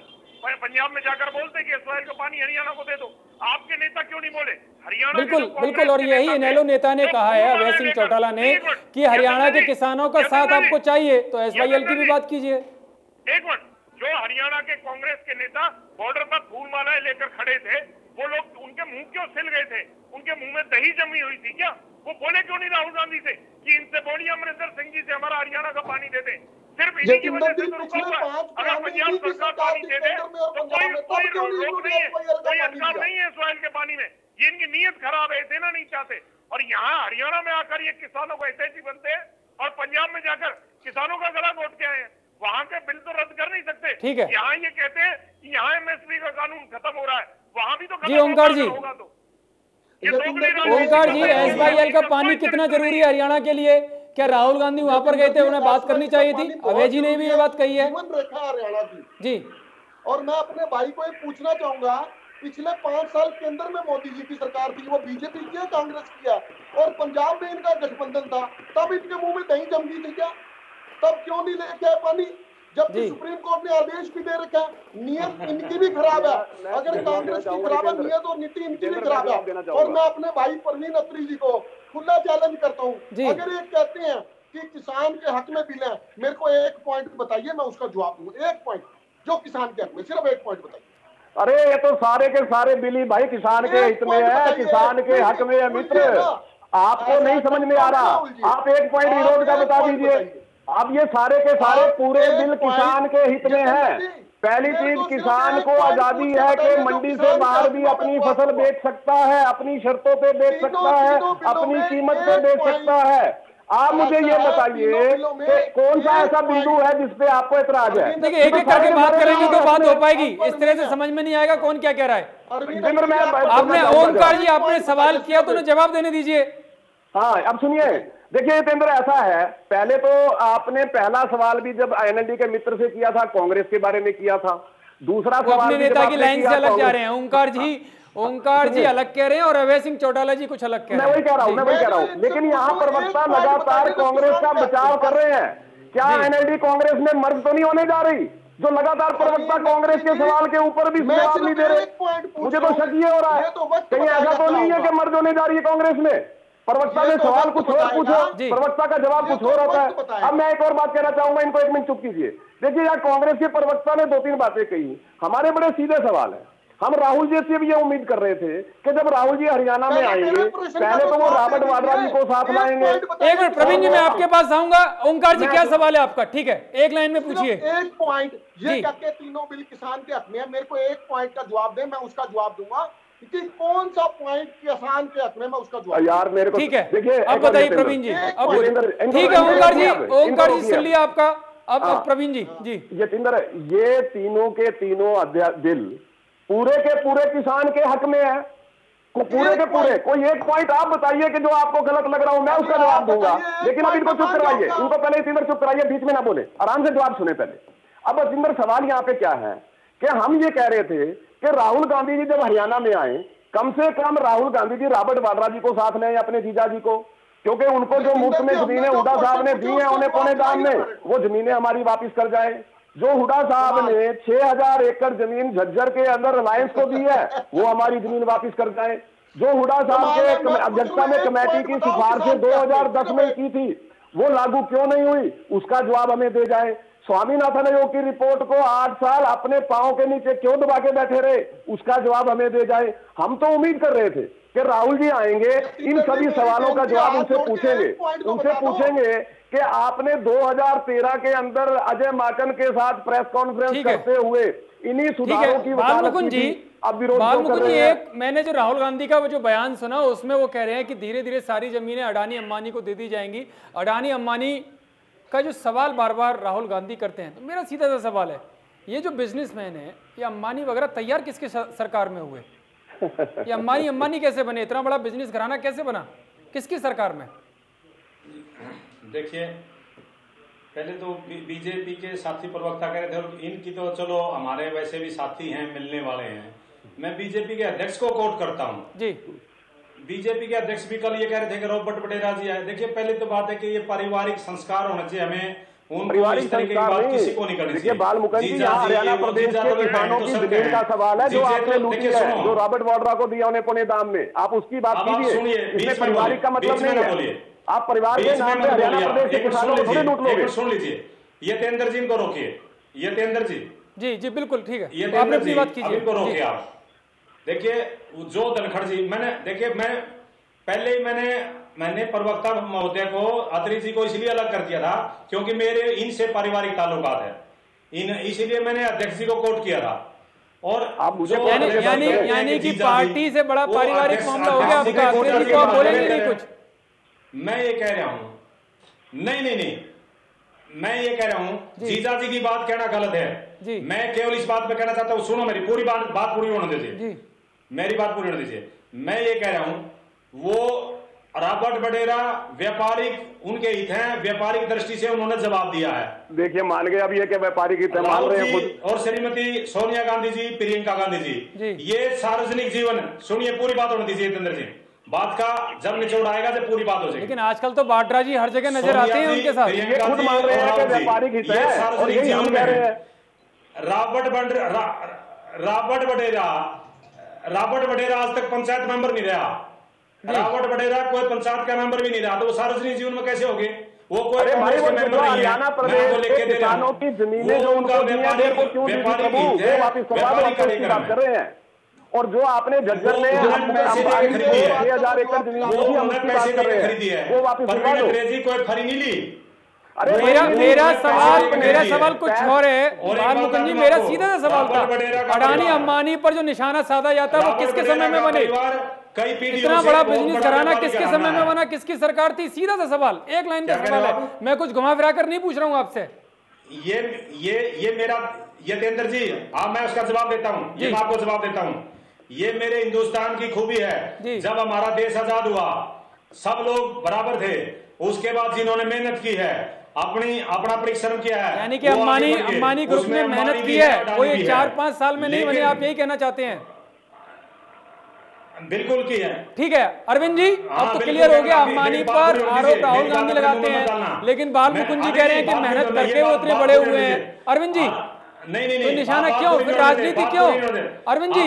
पंजाब में जाकर बोलते कि इस्राइल का पानी हरियाणा को दे दो। आपके नेता क्यों नहीं बोले? हरियाणा बिल्कुल बिल्कुल, और यही इनेलो नेता ने कहा है, अभय सिंह चौटाला ने, कि हरियाणा के किसानों का साथ आपको चाहिए, तो एसवाईएल की भी बात कीजिए। एक मिनट, जो हरियाणा के कांग्रेस के नेता बॉर्डर पर फूल मालाएं लेकर खड़े थे, वो लोग उनके मुंह क्यों सिल गए थे? उनके मुंह में दही जमी हुई थी क्या? वो बोले क्यों नहीं राहुल गांधी से कि इनसे बोलिए अमरिंदर सिंह जी से हमारा हरियाणा का पानी दे दें? सिर्फ इन्हीं की वजह से तो रुका हुआ है। अगर पंजाब सरकार पानी दे दे तो कोई रोक नहीं है, कोई अधिकार नहीं है इस्राइल के पानी में। ये इनकी नीयत खराब है, देना नहीं चाहते। और यहाँ हरियाणा में आकर ये किसानों को एसआईटी बनते हैं और पंजाब में जाकर किसानों का गला घोट के आए हैं। वहाँ के बिल तो रद्द कर नहीं सकते। ठीक है, यहाँ ये कहते हैं कि यहाँ एमएसपी का कानून खत्म हो रहा है, वहाँ भी तो जी ओंकार जी, होगा। तो ओंकार जी, एसवाईएल का पानी कितना जरूरी है हरियाणा के लिए? क्या राहुल गांधी वहां पर गए थे, उन्हें बात करनी चाहिए थी? अभय जी ने भी ये बात कही है हरियाणा की जी। और मैं अपने भाई को ये पूछना चाहूंगा, पिछले 5 साल के अंदर में मोदी जी की सरकार थी, वो बीजेपी की है कांग्रेस की है, और पंजाब में इनका गठबंधन था, तब इनके मुंह में दही जम गई थी क्या? तब क्यों नहीं लेके आए पानी? जबकि सुप्रीम कोर्ट ने आदेश भी दे रखा है। नियत इनकी भी खराब है, अगर कांग्रेस की खराब है नियत और नीति इनकी भी खराब है। और मैं अपने भाई परवीन अत्री जी को खुला चैलेंज करता हूँ, अगर ये कहते हैं कि किसान के हक में बिल है, मेरे को एक पॉइंट बताइए, मैं उसका जवाब दूंगा। एक पॉइंट जो किसान के हक में, सिर्फ एक पॉइंट बताइए। अरे ये तो सारे के सारे बिल ही भाई किसान के हित में है, किसान के हक में है मित्र। आपको नहीं समझ में आ रहा, आप एक पॉइंट विरोध का बता दीजिए। अब ये सारे के सारे पूरे बिल किसान के हित में है। पहली चीज, किसान को आजादी है कि मंडी से बाहर भी अपनी फसल बेच सकता है, अपनी शर्तों पे बेच सकता है, अपनी कीमत पे बेच सकता है। आप मुझे ये बताइए कि कौन सा ऐसा बिंदु है जिसपे आपको एतराज है? देखिए, एक एक करके बात करेंगे तो बात हो पाएगी, इस तरह से समझ में नहीं आएगा कौन क्या कह रहा है। आपने ओंकार जी, आपने सवाल किया तो जवाब देने दीजिए। हाँ, अब सुनिए, देखिए जितेंद्र, ऐसा है, पहले तो आपने पहला सवाल भी जब एनएलडी के मित्र से किया था, कांग्रेस के बारे में किया था। दूसरा सवाल अपने नेता की लाइन से अलग जा रहे हैं। ओंकार जी अलग कह रहे हैं और अभय सिंह चौटाला जी कुछ अलग कह रहे हैं। मैं वही कह रहा हूँ, लेकिन यहाँ प्रवक्ता लगातार कांग्रेस का बचाव कर रहे हैं। क्या एनएलडी कांग्रेस में मर्ज तो नहीं होने जा रही? जो लगातार प्रवक्ता कांग्रेस के सवाल के ऊपर भी जवाब नहीं दे रहे, मुझे तो शक ये हो रहा है कहीं ऐसा तो नहीं है कि मर्ज होने जा रही है कांग्रेस में। प्रवक्ता ने सवाल कुछ और पूछा, प्रवक्ता का जवाब कुछ और आता है। अब मैं एक और बात कहना चाहूंगा, इनको एक मिनट चुप कीजिए। देखिए यार, कांग्रेस के प्रवक्ता ने 2-3 बातें कही, हमारे बड़े सीधे सवाल है। हम राहुल जी से भी ये उम्मीद कर रहे थे कि जब राहुल जी हरियाणा में आएंगे, पहले तो वो रॉबर्ट वाड्रा जी को साथ लाएंगे। एक मिनट प्रवीण जी, मैं आपके पास आऊंगा। ओंकार जी, क्या सवाल है आपका? ठीक है, एक लाइन में पूछिए। एक पॉइंट, ये कहते तीनों बिल किसान के हक में है, मेरे को एक पॉइंट का जवाब दे, मैं उसका जवाब दूंगा कि कौन सा पॉइंट किसान के हक में, मैं उसका जवाब। यार मेरे को ठीक है, देखिए, अब बताइए प्रवीण जी। अब ठीक है ओंकार जी, ओंकार जी सुन लिया आपका। अब प्रवीण जी। जितेंद्र, ये तीनों के तीनों बिल पूरे के पूरे किसान के हक में है, पूरे के पूरे। कोई एक पॉइंट आप बताइए कि जो आपको गलत लग रहा हो, मैं उसका जवाब दूंगा। लेकिन अब इनको चुप करवाइए, इनको पहले जितेंद्र चुप कराइए, बीच में ना बोले, आराम से जवाब सुने पहले। अब जितेंद्र, सवाल यहाँ पे क्या है कि हम ये कह रहे थे कि राहुल गांधी जी जब हरियाणा में आए, कम से कम राहुल गांधी जी रॉबर्ट वाड्रा जी को साथ लें, अपने जीजा जी को, क्योंकि उनको जो मुफ्त में जमीनें हुड्डा साहब ने दी हैं उन्हें पौने दाम में, वो जमीनें हमारी वापिस कर जाए। जो हुड्डा साहब ने 6000 एकड़ जमीन झज्जर के अंदर रिलायंस को दी है, वो हमारी जमीन वापिस कर जाए। जो हुड्डा साहब के अध्यक्षता में कमेटी की सिफारिशें 2010 में की थी, वो लागू क्यों नहीं हुई, उसका जवाब हमें दे जाए। स्वामीनाथन आयोग की रिपोर्ट को 8 साल अपने पांव के नीचे क्यों दबा के बैठे रहे, उसका जवाब हमें दे जाए। हम तो उम्मीद कर रहे थे कि राहुल जी आएंगे, इन सभी सवालों का जवाब उनसे पूछेंगे कि आपने 2013 के अंदर अजय माकन के साथ प्रेस कॉन्फ्रेंस करते हुए इन्हीं सुधारों की वकालत की थी। अब विरोध कर रहे हैं। एक मैंने जो राहुल गांधी का वो जो बयान सुना, उसमें वो कह रहे हैं कि धीरे धीरे सारी जमीनें अडानी अंबानी को दे दी जाएंगी। अडानी अंबानी का जो सवाल बार बार राहुल गांधी करते हैं, तो मेरा सीधा सा सवाल है ये जो बिजनेसमैन है, ये अंबानी वगैरह तैयार किसके सरकार में हुए? ये अंबानी कैसे बने? इतना बड़ा बिजनेस घराना कैसे बना? किसकी सरकार में? देखिए, पहले तो बीजेपी के साथी प्रवक्ता कह रहे थे, इनकी तो चलो हमारे वैसे भी साथी हैं, मिलने वाले हैं। मैं बीजेपी के अध्यक्ष को कोट करता हूं जी। बीजेपी के अध्यक्ष भी कल ये कह रहे थे कि रॉबर्ट वडेरा जी आए। देखिए, पहले तो बात है कि ये पारिवारिक संस्कार होना चाहिए, हमें पारिवारिक संस्कार किसी को नहीं करनी चाहिए। देखिए बालमुकुंद जी, यहाँ हरियाणा प्रदेश के किसानों की जमीन का सवाल है जो आपने लूटी है, जो रॉबर्ट वाड्रा को दिया उन्हें पुणे दाम में, आप उसकी बात कीजिए। इसमें पारिवारिक का मतलब नहीं है। आप परिवार के नाम पे हरियाणा प्रदेश के किसानों को थोड़ी लूट लोगे। सुन लीजिए, यतेंद्र जी को रोकिए। यतेंद्र जी, जी बिल्कुल ठीक है, ये आपने अपनी बात कीजिए, इनको रोकिए आप। देखिए, जो धनखड़ जी, मैं पहले ही मैंने प्रवक्ता महोदय को, अत्री जी को इसलिए अलग कर दिया था क्योंकि मेरे इनसे पारिवारिक ताल्लुकात है, इसीलिए मैंने अध्यक्ष जी को कोट किया था। और आप मुझे यानी कि पार्टी से बड़ा पारिवारिक मामला हो गया आपका, अत्री जी को आप बोलेंगे नहीं कुछ? मैं ये कह रहा हूं, नहीं, मैं ये कह रहा हूं, जीजा जी की बात कहना गलत है। मैं केवल इस बात पे कहना चाहता हूं, सुनो मेरी पूरी बात पूरी होने दीजिए, मेरी बात पूरी होने दीजिए। मैं ये कह रहा हूं, वो रॉबर्ट वडेरा व्यापारिक उनके हित हैं, व्यापारिक दृष्टि से उन्होंने जवाब दिया है। देखिए, मान गए अब ये कि व्यापारिक हित मान रहे हैं खुद। और श्रीमती सोनिया गांधी जी, प्रियंका गांधी जी, ये सार्वजनिक जीवन, सुनिए पूरी बात होने दीजिए जितेंद्र जी, बात का जब निचोड़ आएगा जब पूरी बात हो जाएगी। लेकिन आजकल तो वाड्रा जी हर जगह नजर आते हैं उनके साथ, ये खुद मान रहे हैं कि व्यापारिक हित है और यही हम कह रहे हैं। रॉबर्ट वडेरा आज तक पंचायत मेंबर नहीं रहा, रॉबर्ट वडेरा कोई पंचायत का मेंबर भी नहीं रहा, तो वो सार्वजनिक जीवन में कैसे हो गए? वो कोई हरियाणा प्रदेश के किसानों की जमीनें जो उनको दी हैं, वो क्यों दी प्रभु, वो वापिस बात कर रहे हैं। और जो आपने झज्जर में 6,000 एकड़ जमीन हम उसकी बात कर रहे हैं, वो वापिस कोई खरी नहीं ली। मेरा सवाल कुछ और है बालमुकुंद जी, मेरा सीधा सा सवाल था, अडानी अंबानी पर जो निशाना साधा जाता है वो किसके समय में बने? इतना बड़ा बिजनेस घराना किसके समय में बना? किसकी सरकार थी? सीधा सा सवाल, एक लाइन का सवाल है, मैं कुछ घुमा फिरा कर नहीं पूछ रहा हूँ आपसे। ये मेरा यतेंद्र जी, मैं उसका जवाब देता हूँ, ये मैं आपको जवाब देता हूँ। ये मेरे हिंदुस्तान की खूबी है, जब हमारा देश आजाद हुआ सब लोग बराबर थे, उसके बाद जिन्होंने मेहनत की है, अपना परिश्रम किया है, यानी कि अंबानी ग्रुप ने मेहनत की है, कोई 4-5 साल में नहीं बने, आप यही कहना चाहते हैं? बिल्कुल की है। ठीक है अरविंद जी, अब तो क्लियर हो गया, अंबानी पर आरोप राहुल गांधी लगाते हैं, लेकिन बालमुकुंद जी कह रहे हैं कि मेहनत करके वो उतने बड़े हुए हैं। अरविंद जी नहीं, तो निशाना क्यों, फिर राजनीति क्यों? अरविंद जी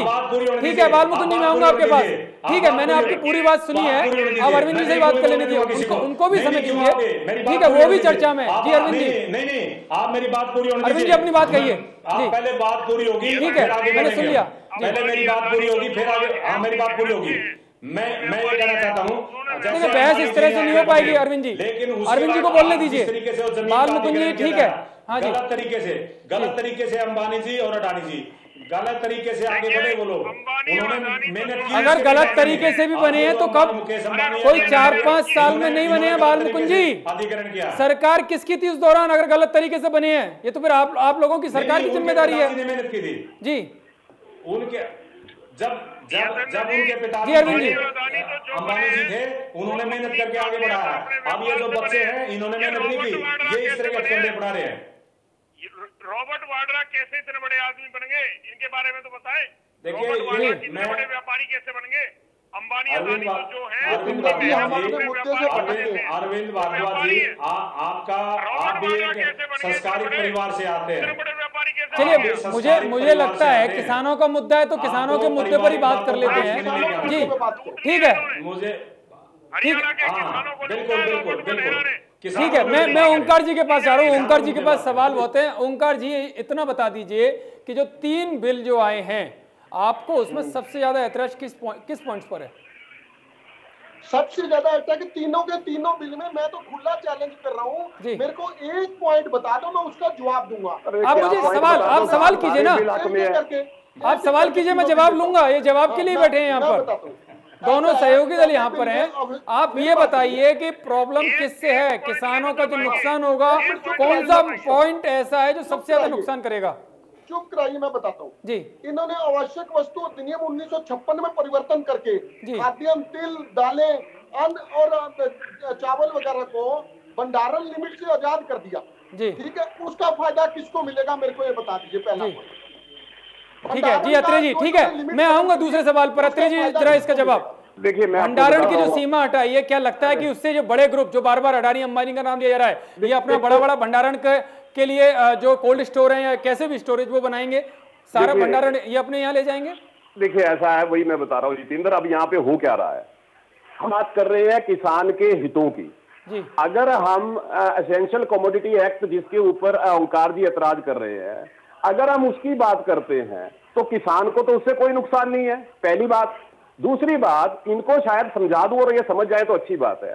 ठीक है, बालमुकुंद जी मैं आऊंगा आपके पास, ठीक है, मैंने आपकी पूरी बात सुनी है, अब अरविंद जी से ही बात कर लेने दीजिए, उनको भी समय दीजिए, ठीक है, वो भी चर्चा में। जी अरविंद जी, नहीं, आप मेरी बात पूरी होने दीजिए। अरविंद जी अपनी बात कहिए, पहले बात पूरी होगी, ठीक है, मैंने सुन लिया, पहले मेरी बात पूरी होगी, फिर आगे मेरी बात पूरी होगी। मैं ये कहना चाहता हूँ, बहस इस तरह से नहीं हो पाएगी अरविंद जी, अरविंद जी को बोलने दीजिए, बालमुकुंद जी ठीक है। हाँ गलत तरीके से अंबानी जी और अडानी जी गलत तरीके से आगे बढ़े, वो लोग उन्होंने मेहनत की। अगर गलत तरीके से भी बने हैं तो कब? कोई 4-5 साल में नहीं बने हैं बालमुकुंद जी, अधिग्रहण किया। सरकार किसकी थी उस दौरान अगर गलत तरीके से बने हैं? ये तो फिर आप लोगों की सरकार की जिम्मेदारी है। मेहनत की थी जी, उनके जब उनके पिताजी अंबानी जी थे, उन्होंने मेहनत करके आगे बढ़ाया। अब ये जो बच्चे हैं इन्होंने मेहनत नहीं की, ये इस तरह के कंधे पड़ा रहे हैं। रॉबर्ट वाड्रा कैसे इतने बड़े आदमी बन गए, इनके बारे में तो बताएं। देखिए, इतने बड़े व्यापारी कैसे बन गए? अंबानी अडानी जो है, अरविंद भारद्वाज जी, आप भी एक संस्कारित परिवार से आते हैं। चलिए, मुझे लगता है किसानों का मुद्दा है तो किसानों के मुद्दे पर ही बात कर लेते हैं। जी ठीक है, बिल्कुल ठीक है, मैं ओंकार जी के पास जा रहा हूँ। ओंकार जी के पास सवाल बहुत है। ओंकार जी इतना बता दीजिए कि जो 3 बिल जो आए हैं, आपको उसमें सबसे ज्यादा ऐतराज किस पॉइंट्स पर है? सबसे ज्यादा ऐसा कि तीनों के तीनों बिल में मैं तो खुला चैलेंज कर रहा हूँ, मेरे को एक पॉइंट बता दो, मैं उसका जवाब दूंगा। आप मुझे आप सवाल कीजिए ना, आप सवाल कीजिए, मैं जवाब लूंगा। ये जवाब के लिए बैठे हैं यहाँ पर, दोनों सहयोगी दल यहाँ पर हैं। आप ये बताइए कि प्रॉब्लम किससे है? किसानों का जो नुकसान होगा, कौन सा पॉइंट ऐसा है जो सबसे ज्यादा नुकसान करेगा? चुप कराइए, मैं बताता हूँ जी। इन्होंने आवश्यक वस्तु अधिनियम 1956 में परिवर्तन करके खाद्यान्न, तिल, दालें, अन्न और चावल वगैरह को भंडारण लिमिट से आजाद कर दिया। ठीक है, उसका फायदा किसको मिलेगा मेरे को ये बता दीजिए पहला। ठीक है जी अत्रे जी, ठीक है, मैं आऊंगा दूसरे सवाल पर। अत्रे जी जरा इसका जवाब। देखिए, भंडारण की जो सीमा हटाई है, क्या लगता है कि उससे जो बड़े ग्रुप जो बार बार अडानी अंबानी का नाम लिया जा रहा है, ये अपना बड़ा बड़ा भंडारण के लिए जो कोल्ड स्टोर है या कैसे भी स्टोरेज वो बनाएंगे, सारा भंडारण ये अपने यहाँ ले जाएंगे? देखिए ऐसा है, वही मैं बता रहा हूँ जितेंद्र, अब यहाँ पे हो क्या रहा है, हम बात कर रहे हैं किसान के हितों की। अगर हम एसेंशियल कमोडिटी एक्ट जिसके ऊपर ओंकार जी ऐतराज कर रहे हैं, अगर हम उसकी बात करते हैं तो किसान को तो उससे कोई नुकसान नहीं है, पहली बात। दूसरी बात, इनको शायद समझा दूं और ये समझ जाए तो अच्छी बात है।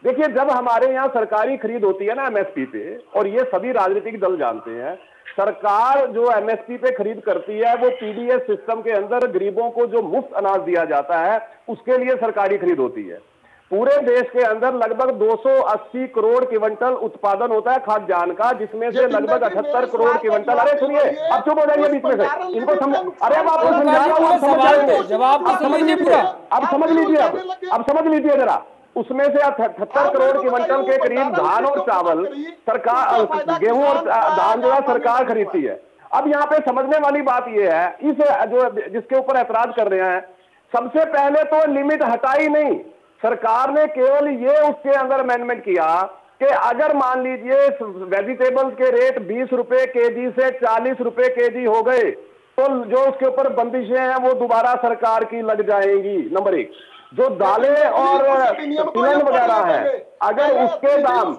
देखिए, जब हमारे यहाँ सरकारी खरीद होती है ना एमएसपी पे, और ये सभी राजनीतिक दल जानते हैं, सरकार जो एमएसपी पे खरीद करती है वो पीडीएस सिस्टम के अंदर गरीबों को जो मुफ्त अनाज दिया जाता है उसके लिए सरकारी खरीद होती है। पूरे देश के अंदर लगभग 280 करोड़ क्विंटल उत्पादन होता है खाद्यान्न का, जिसमें से लगभग 78 करोड़ क्विंटल। अरे सुनिए, अब चुप हो जाइए बीच में से, इनको समझ, अरे अब आपको समझा रहा हूं, समझ जाएंगे, जवाब तो समझ लीजिए पूरा, अब समझ लीजिए, अब समझ लीजिए जरा। उसमें से 78 करोड़ क्विंटल के करीब धान और चावल सरकार, गेहूं और धान जो है सरकार खरीदती है। अब यहाँ पे समझने वाली बात यह है, इस जो जिसके ऊपर ऐतराज कर रहे हैं, सबसे पहले तो लिमिट हटाई नहीं, सरकार ने केवल ये उसके अंदर अमेंडमेंट किया कि अगर मान लीजिए वेजिटेबल्स के रेट 20 रुपए केजी से 40 रुपए केजी हो गए तो जो उसके ऊपर बंदिशें हैं वो दोबारा सरकार की लग जाएंगी। नंबर एक, जो दालें और तिलहन वगैरह है, अगर उसके दाम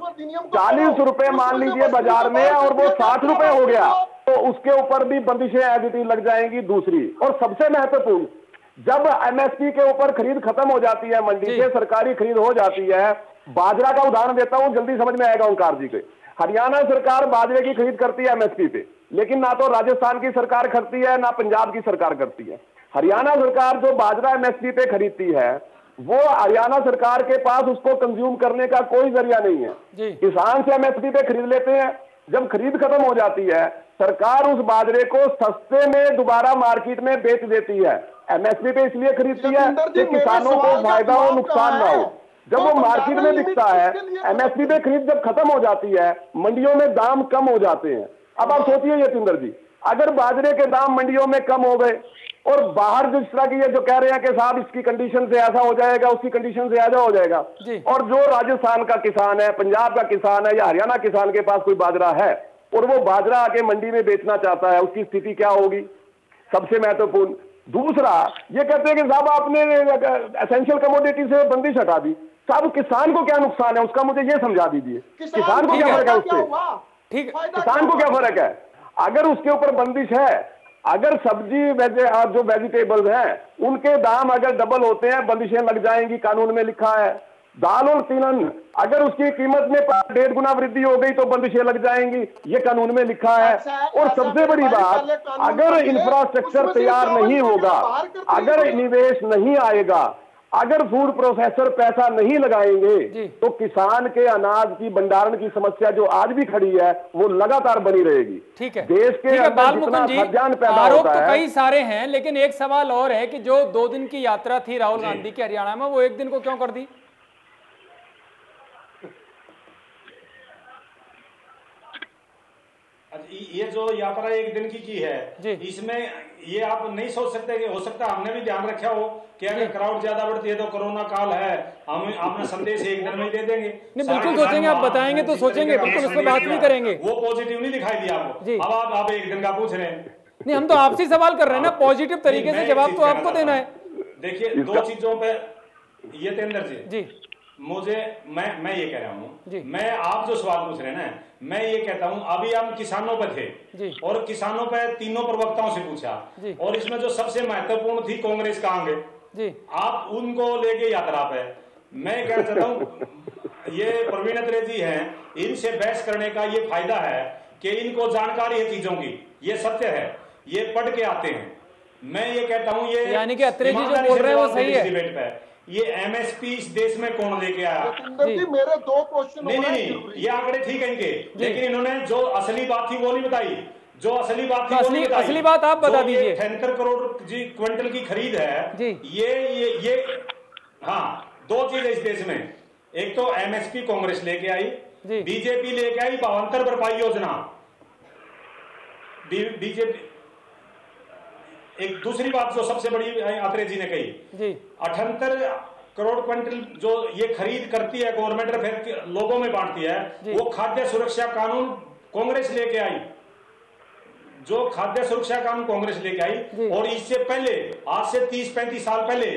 40 रुपए मान लीजिए बाजार में और वो 60 रुपए हो गया तो उसके ऊपर भी बंदिशें एडिटिव लग जाएंगी। दूसरी और सबसे महत्वपूर्ण, जब एमएसपी के ऊपर खरीद खत्म हो जाती है, मंडी से सरकारी खरीद हो जाती है, बाजरा का उदाहरण देता हूं, जल्दी समझ में आएगा ओंकार जी के। हरियाणा सरकार बाजरे की खरीद करती है एमएसपी पे, लेकिन ना तो राजस्थान की सरकार करती है ना पंजाब की सरकार करती है। हरियाणा सरकार जो बाजरा एमएसपी पे खरीदती है वो हरियाणा सरकार के पास उसको कंज्यूम करने का कोई जरिया नहीं है, किसान से एमएसपी पे खरीद लेते हैं। जब खरीद खत्म हो जाती है, सरकार उस बाजरे को सस्ते में दोबारा मार्केट में बेच देती है। एमएसपी पे इसलिए खरीदती है कि किसानों को फायदा हो, नुकसान ना हो। जब वो मार्केट में बिकता है, एमएसपी पे खरीद जब खत्म हो जाती है, मंडियों में दाम कम हो जाते हैं। अब आप सोचिए यतींद्र जी, अगर बाजरे के दाम मंडियों में कम हो गए और बाहर जिस तरह की ये जो कह रहे हैं कि साहब इसकी कंडीशन से ऐसा हो जाएगा, उसकी कंडीशन से ऐसा हो जाएगा, और जो राजस्थान का किसान है, पंजाब का किसान है या हरियाणा किसान के पास कोई बाजरा है और वो बाजरा आके मंडी में बेचना चाहता है, उसकी स्थिति क्या होगी? सबसे महत्वपूर्ण। दूसरा, ये कहते हैं कि साहब आपने एसेंशियल कमोडिटी से बंदिश हटा दी, साहब किसान को क्या नुकसान है उसका मुझे ये समझा दीजिए। किसान को क्या फर्क है उससे? ठीक है, किसान को क्या फर्क है? अगर उसके ऊपर बंदिश है, अगर सब्जी जो वेजिटेबल्स हैं उनके दाम अगर डबल होते हैं, बंदिशें लग जाएंगी, कानून में लिखा है। दाल और तिलहन अगर उसकी कीमत में 1.5 गुना वृद्धि हो गई तो बंदिशें लग जाएंगी, ये कानून में लिखा है। और सबसे बड़ी बात, अगर इंफ्रास्ट्रक्चर तैयार नहीं होगा, अगर निवेश नहीं आएगा, अगर फूड प्रोसेसर पैसा नहीं लगाएंगे तो किसान के अनाज की भंडारण की समस्या जो आज भी खड़ी है वो लगातार बनी रहेगी। ठीक है, देश के बालमुकुंद जी, आरोप तो कई सारे हैं, लेकिन एक सवाल और है कि जो 2 दिन की यात्रा थी राहुल गांधी की हरियाणा में, वो 1 दिन को क्यों कर दी? ये जो यात्रा 1 दिन की है, इसमें ये आप नहीं सोच सकते कि हो सकता है हमने भी ध्यान रखा हो कि अगर क्राउड ज्यादा बढ़ती है तो कोरोना काल है, हम अपना संदेश 1 दिन में ही दे देंगे। नहीं, बिल्कुल सोचेंगे, आप बताएंगे तो सोचेंगे, बिल्कुल उस पर बात भी करेंगे। वो पॉजिटिव नहीं दिखाई दिया आपको, अब आप 1 दिन का पूछ रहे हैं। नहीं, हम तो आपसे सवाल कर रहे हैं ना, पॉजिटिव तरीके से जवाब तो आपको देना है। देखिए 2 चीजों पे यतेंद्र जी, मुझे मैं ये कह रहा हूँ, मैं आप जो सवाल पूछ रहे हैं ना, मैं ये कहता हूँ अभी हम किसानों पे थे और किसानों पे तीनों प्रवक्ताओं से पूछा, और इसमें जो सबसे महत्वपूर्ण थी कांग्रेस का अंग, आप उनको लेके यात्रा पे, मैं कहना चाहता हूँ ये प्रवीण अत्रे जी हैं, इनसे बहस करने का ये फायदा है कि इनको जानकारी है चीजों की, ये सत्य है, ये पढ़ के आते हैं। मैं ये कहता हूँ ये यानी कि अत्रे जी जो बोल रहे हैं वो सही है। डिबेट पे ये एमएसपी इस देश में कौन लेके आया? मेरे 2 क्वेश्चन नहीं, ये आंकड़े ठीक है इनके, लेकिन इन्होंने जो असली बात थी वो नहीं बताई। जो असली बात तो असली बात आप बता दीजिए। 78 करोड़ जी क्विंटल की खरीद है जी, ये हाँ, दो चीज है इस देश में। एक तो एमएसपी कांग्रेस लेके आई, बीजेपी लेके आई 72 भरपाई योजना। बीजेपी एक दूसरी बात जो सबसे बड़ी आत्रे जी ने कही, 78 करोड़ क्विंटल जो ये खरीद करती है गवर्नमेंट, लोगों में बांटती है, वो खाद्य सुरक्षा कानून कांग्रेस लेके आई। जो खाद्य सुरक्षा कानून कांग्रेस लेके आई, और इससे पहले आज से 30-35 साल पहले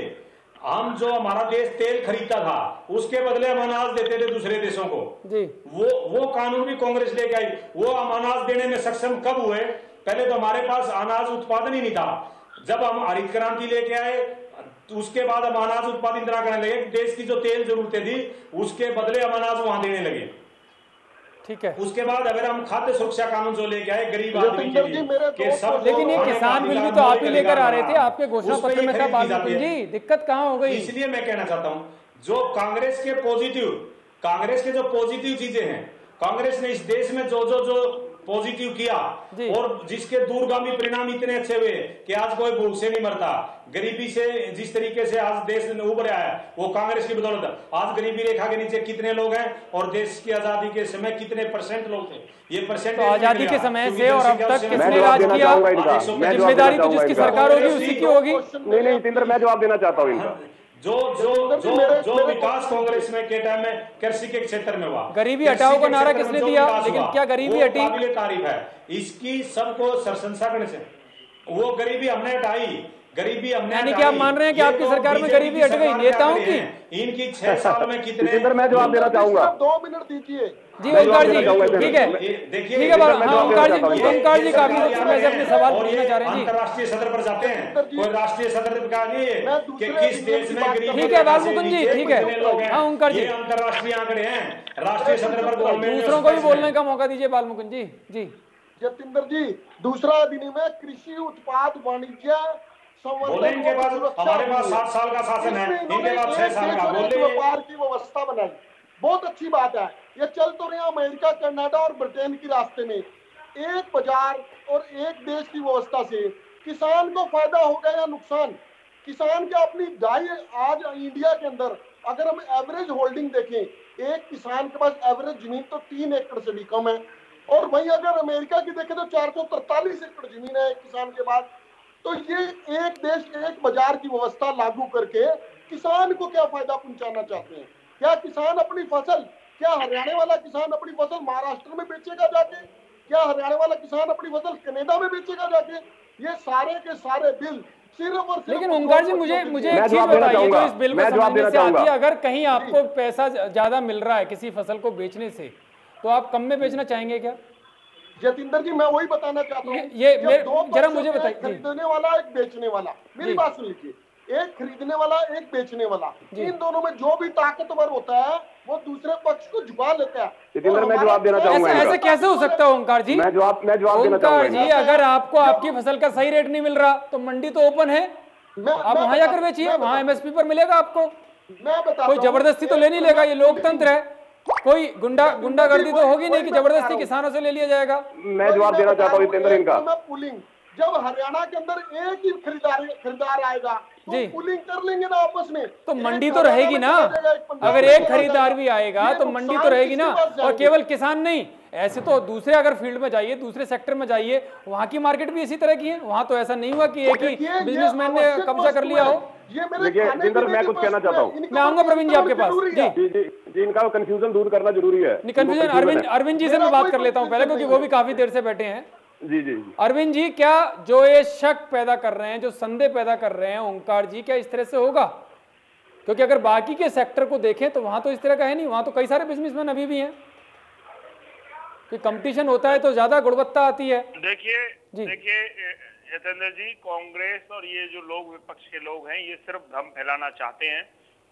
हम जो हमारा देश तेल खरीदता था उसके बदले हम अनाज देते थे दूसरे देशों को, वो कानून भी कांग्रेस लेके आई। वो हम अनाज देने में सक्षम कब हुए? पहले तो हमारे पास अनाज उत्पादन ही नहीं था। जब हम हरित क्रांति लेके आए तो उसके बाद हम अनाज उत्पादन इतना करने लगे, देश की जो तेल जरूरतें थी उसके बदले हम अनाज वहां देने लगे। ठीक है। उसके बाद अगर हम खाद्य सुरक्षा कानून जो लेके आए गरीब आदमी के लिए, लेकिन ये किसान बिल भी तो आप ही लेकर आ रहे थे, आपके घोषणा पत्र में था बालमुकुंद जी, दिक्कत कहाँ हो गई? इसलिए मैं कहना चाहता हूँ जो कांग्रेस के जो पॉजिटिव चीजें हैं, कांग्रेस ने इस देश में जो पॉजिटिव किया और जिसके दूरगामी परिणाम इतने अच्छे हुए कि आज कोई भूख से नहीं मरता, गरीबी से जिस तरीके से आज देश उभरा है वो कांग्रेस की बदौलत है। आज गरीबी रेखा के नीचे कितने लोग हैं और देश की आजादी के समय कितने % लोग थे? ये परसेंट तो आजादी के समय से और अब तक किसने राज किया? जिम्मेदारी तो जिसकी सरकार होगी उसी की होगी। नहीं जितेंद्र, मैं जवाब देना चाहता हूँ इनका। जो विकास कांग्रेस में के टाइम में कृषि के क्षेत्र में हुआ, गरीबी हटाओ का नारा किसने दिया? लेकिन क्या गरीबी हटी? काबिल तारीफ है, इसकी सबको प्रशंसा करने से। वो गरीबी हमने हटाई, गरीबी हमने, यानी कि आप मान रहे हैं कि आपकी सरकार में गरीबी हट गई? नेताओं की इनकी 6 साल में कितने? मैं जवाब देना चाहूंगा। 2 मिनट दीजिए जी ओंकार जी, ठीक है, ठीक है। ओंकार जी काफी समय से अपने सवाल पूछना चाह रहे हैं जी। अंतर्राष्ट्रीय सदर पर जाते हैं, कोई राष्ट्रीय सदर पर कहा नहीं है कि किस देश में गरीबी। ठीक है बालमुकुंद जी, ठीक है। हाँ ओंकार जी, अंतर्राष्ट्रीय आंकड़े हैं, राष्ट्रीय सदर पर दूसरों को भी बोलने का मौका दीजिए बालमुकुंद जी। जी जतिंदर जी, दूसरा अधिनियम है कृषि उत्पाद वाणिज्य संवर्धन के बाद हमारे पास 7 साल का शासन है, इनके बाद 6 साल का। व्यापार की व्यवस्था बनाई, बहुत अच्छी बात है। ये चल तो रहे अमेरिका, कनाडा और ब्रिटेन के रास्ते में। एक बाजार और एक देश की व्यवस्था से किसान को फायदा होगा या नुकसान? किसान की अपनी ढाई, आज इंडिया के अंदर अगर हम एवरेज होल्डिंग देखें, एक किसान के पास एवरेज जमीन तो 3 एकड़ से भी कम है, और वहीं अगर अमेरिका की देखें तो 443 एकड़ जमीन है एक किसान के पास। तो ये एक देश एक बाजार की व्यवस्था लागू करके किसान को क्या फायदा पहुंचाना चाहते हैं? क्या किसान अपनी फसल, क्या हरियाणा वाला किसान अपनी फसल महाराष्ट्र में बेचेगा जाके? क्या हरियाणा वाला किसान अपनी फसल कनाडा में बेचेगा जाके? ये सारे के सारे बिल सिर्फ और सिर्फ। लेकिन ओंकार जी मुझे एक चीज बताइए जो इस बिल में समझने से आती है, अगर कहीं आपको पैसा ज्यादा मिल रहा है किसी फसल को बेचने से, तो आप कम में बेचना चाहेंगे क्या? जतिंदर जी, मैं वही बताना चाहता हूँ, ये जरा मुझे बताइए। खरीदने वाला एक बेचने वाला, मेरी बात सुन लीजिए, एक खरीदने वाला एक बेचने वाला, इन दोनों में जो भी ताकतवर होता है वो दूसरे पक्ष को झुका लेता है। जतिंदर, मैं जवाब देना चाहूंगा। ऐसे कैसे हो सकता है ओंकार जी? मैं जवाब देना ओंकार जी, अगर आपको आपकी फसल का सही रेट नहीं मिल रहा तो मंडी तो ओपन है, आप वहां जाकर बेचिए, वहां एमएसपी पर मिलेगा आपको। कोई जबरदस्ती तो ले नहीं लेगा, ये लोकतंत्र है। कोई गुंडागर्दी तो होगी नहीं कि जबरदस्ती किसानों से ले लिया जाएगा। मैं जवाब देना चाहता हूँ जितेंद्र इनका। पुलिंग, जब हरियाणा के अंदर एक ही खरीदार आएगा तो पुलिंग कर लेंगे ना आपस में, तो मंडी तो रहेगी ना। अगर एक खरीदार भी आएगा तो मंडी तो रहेगी ना। और केवल किसान नहीं, ऐसे तो दूसरे अगर फील्ड में जाइए, दूसरे सेक्टर में जाइए, वहां की मार्केट भी इसी तरह की है। वहां तो ऐसा नहीं हुआ कि एक ही बिजनेसमैन ने कब्जा कर लिया हो। देखिए जितेंद्र, मैं कुछ कहना चाहता हूँ। मैं आऊंगा प्रवीण जी आपके पास। जी, इनका कंफ्यूजन दूर करना जरूरी है। कंफ्यूजन अरविंद जी से मैं बात कर लेता हूँ पहले, क्योंकि वो भी काफी देर से बैठे हैं। जी। अरविंद जी, क्या जो ये शक पैदा कर रहे हैं, जो संदेह पैदा कर रहे हैं ओंकार जी, क्या इस तरह से होगा? क्योंकि अगर बाकी के सेक्टर को देखें तो वहां तो इस तरह का है नहीं, वहां तो कई सारे बिजनेसमैन अभी भी हैं कि कंपटीशन होता है तो ज्यादा गुणवत्ता आती है। देखिए यतेंद्र जी, कांग्रेस और ये जो लोग विपक्ष के लोग हैं, ये सिर्फ भ्रम फैलाना चाहते हैं।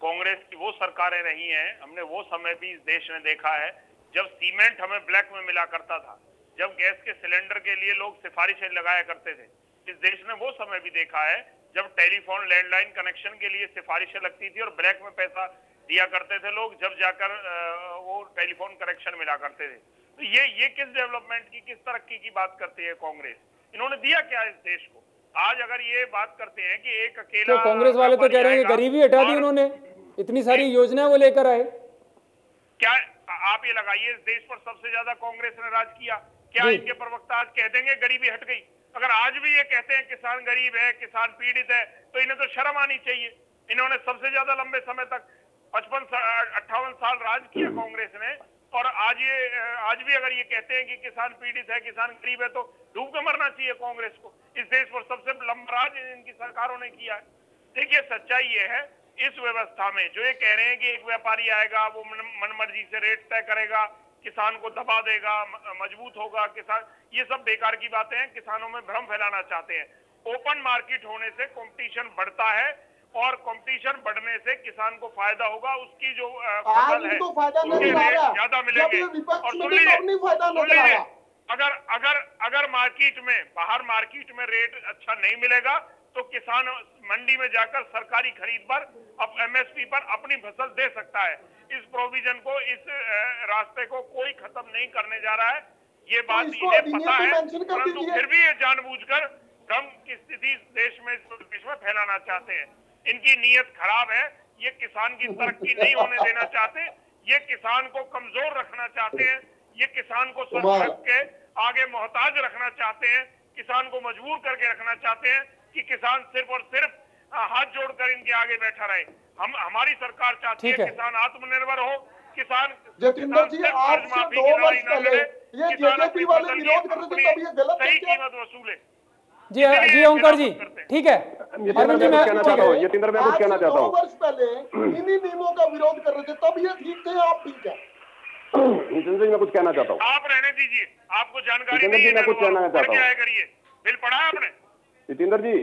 कांग्रेस की वो सरकारें रही हैं, हमने वो समय भी इस देश में देखा है जब सीमेंट हमें ब्लैक में मिला करता था, जब गैस के सिलेंडर के लिए लोग सिफारिशें लगाया करते थे। इस देश ने वो समय भी देखा है जब टेलीफोन लैंडलाइन कनेक्शन के लिए सिफारिशें लगती थी और ब्लैक में पैसा दिया करते थे लोग, जब जाकर वो टेलीफोन कनेक्शन मिला करते थे। तो ये किस डेवलपमेंट की, किस तरक्की की बात करती है कांग्रेस? इन्होंने दिया क्या इस देश को? आज अगर ये बात करते हैं कि एक अकेला, तो कांग्रेस वाले तो कह रहे हैं कि गरीबी हटा दी उन्होंने, इतनी सारी योजना वो लेकर आए। क्या आप ये लगाइए, इस देश पर सबसे ज्यादा कांग्रेस ने राज किया, क्या इनके प्रवक्ता आज कह देंगे गरीबी हट गई? अगर आज भी ये कहते हैं किसान गरीब है, किसान पीड़ित है, तो इन्हें तो शर्म आनी चाहिए। इन्होंने सबसे ज्यादा लंबे समय तक 58 साल राज किया कांग्रेस ने, और आज भी अगर ये कहते हैं कि किसान पीड़ित है, किसान गरीब है, तो डूब के मरना चाहिए कांग्रेस को। इस देश पर सबसे लंबा राज इनकी सरकारों ने किया है। देखिए, सच्चाई ये है, इस व्यवस्था में जो ये कह रहे हैं कि एक व्यापारी आएगा, वो मनमर्जी से रेट तय करेगा, किसान को दबा देगा, मजबूत होगा किसान, ये सब बेकार की बातें हैं। किसानों में भ्रम फैलाना चाहते हैं। ओपन मार्केट होने से कंपटीशन बढ़ता है, और कंपटीशन बढ़ने से किसान को फायदा होगा, उसकी जो फसल है उसके रेट ज्यादा मिलेंगे। और सुन लीजिए, अगर मार्केट में, बाहर मार्केट में रेट अच्छा नहीं मिलेगा, तो किसान मंडी में जाकर सरकारी खरीद पर, अब एमएसपी पर अपनी फसल दे सकता है। इस प्रोविजन को, इस रास्ते को कोई खत्म नहीं करने जा रहा है। ये बात इन्हें पता है, परंतु फिर भी ये जानबूझकर भ्रम की स्थिति देश में फैलाना चाहते हैं। इनकी नीयत खराब है। ये किसान की तरक्की नहीं होने देना चाहते, ये किसान को कमजोर रखना चाहते हैं, ये किसान को सरकार के आगे मोहताज रखना चाहते हैं, किसान को मजबूर करके रखना चाहते हैं कि किसान सिर्फ और सिर्फ हाथ जोड़कर इनके आगे बैठा रहे। हमारी सरकार चाहती है किसान आत्मनिर्भर हो, किसान जतिंदर जी, आज से 2 वर्ष पहले ये जेजेपी वाले विरोध कर रहे थे, तब ये गलत सही कीमत वसूले। जी ओंकार जी, ठीक है। यतिंदर, मैं कुछ कहना चाहता हूँ। यतिंदर, मैं कुछ कहना चाहता हूँ। 2 वर्ष पहले इन्हीं नियमों का विरोध कर रहे थे, तब ये ठीक थे, आप ठीक है। यतिंदर जी, मैं कुछ कहना चाहता हूँ। आप रहने दीजिए, आपको जानकारी यतिंदर जी, मैं कुछ कहना चाहता हूँ। करिए, बिल पढ़ा है आपने? यतिंदर जी,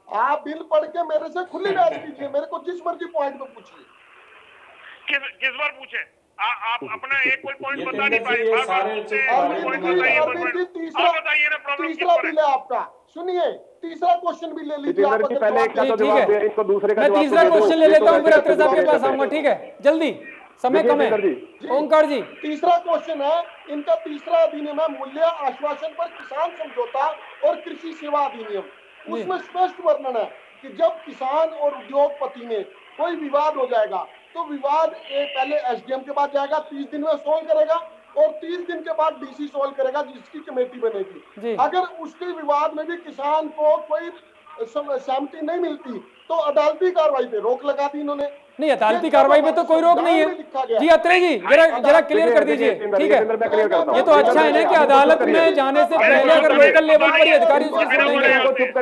आप बिल पढ़ के मेरे से खुली बात कीजिए, मेरे को जिस मर्जी पॉइंट में पूछिए। किस बार पूछे? आप अपना एक कोई पॉइंट बता नहीं पाए। तीसरा बिल है आपका, सुनिए, तीसरा क्वेश्चन भी ले लीजिए। पहले एक का तो जवाब दे, इसको दूसरे का मैं तीसरा क्वेश्चन ले लेता हूँ, फिर अत्रे साहब के पास आऊंगा। ठीक है, जल्दी, समय कम है। ओंकार जी, तीसरा क्वेश्चन है इनका, तीसरा अधिनियम है मूल्य आश्वासन पर किसान समझौता और कृषि सेवा अधिनियम। उसमें स्पष्ट वर्णन है कि जब किसान और उद्योगपति में कोई विवाद हो जाएगा, तो विवाद पहले एसडीएम के पास जाएगा, 30 दिन में सोल्व करेगा, और 30 दिन के बाद डीसी सोल्व करेगा, जिसकी कमेटी बनेगी। अगर उसके विवाद में भी किसान को कोई सहमति नहीं मिलती, तो अदालती कार्रवाई पे रोक लगा दी इन्होंने। नहीं, अदालती कार्रवाई पे तो कोई रोक नहीं है। जी अत्रे जी, जरा क्लियर कर दीजिए। ठीक है, ये तो अच्छा है ना कि अदालत में जाने से पहले अगर लोकल लेवल पर अधिकारी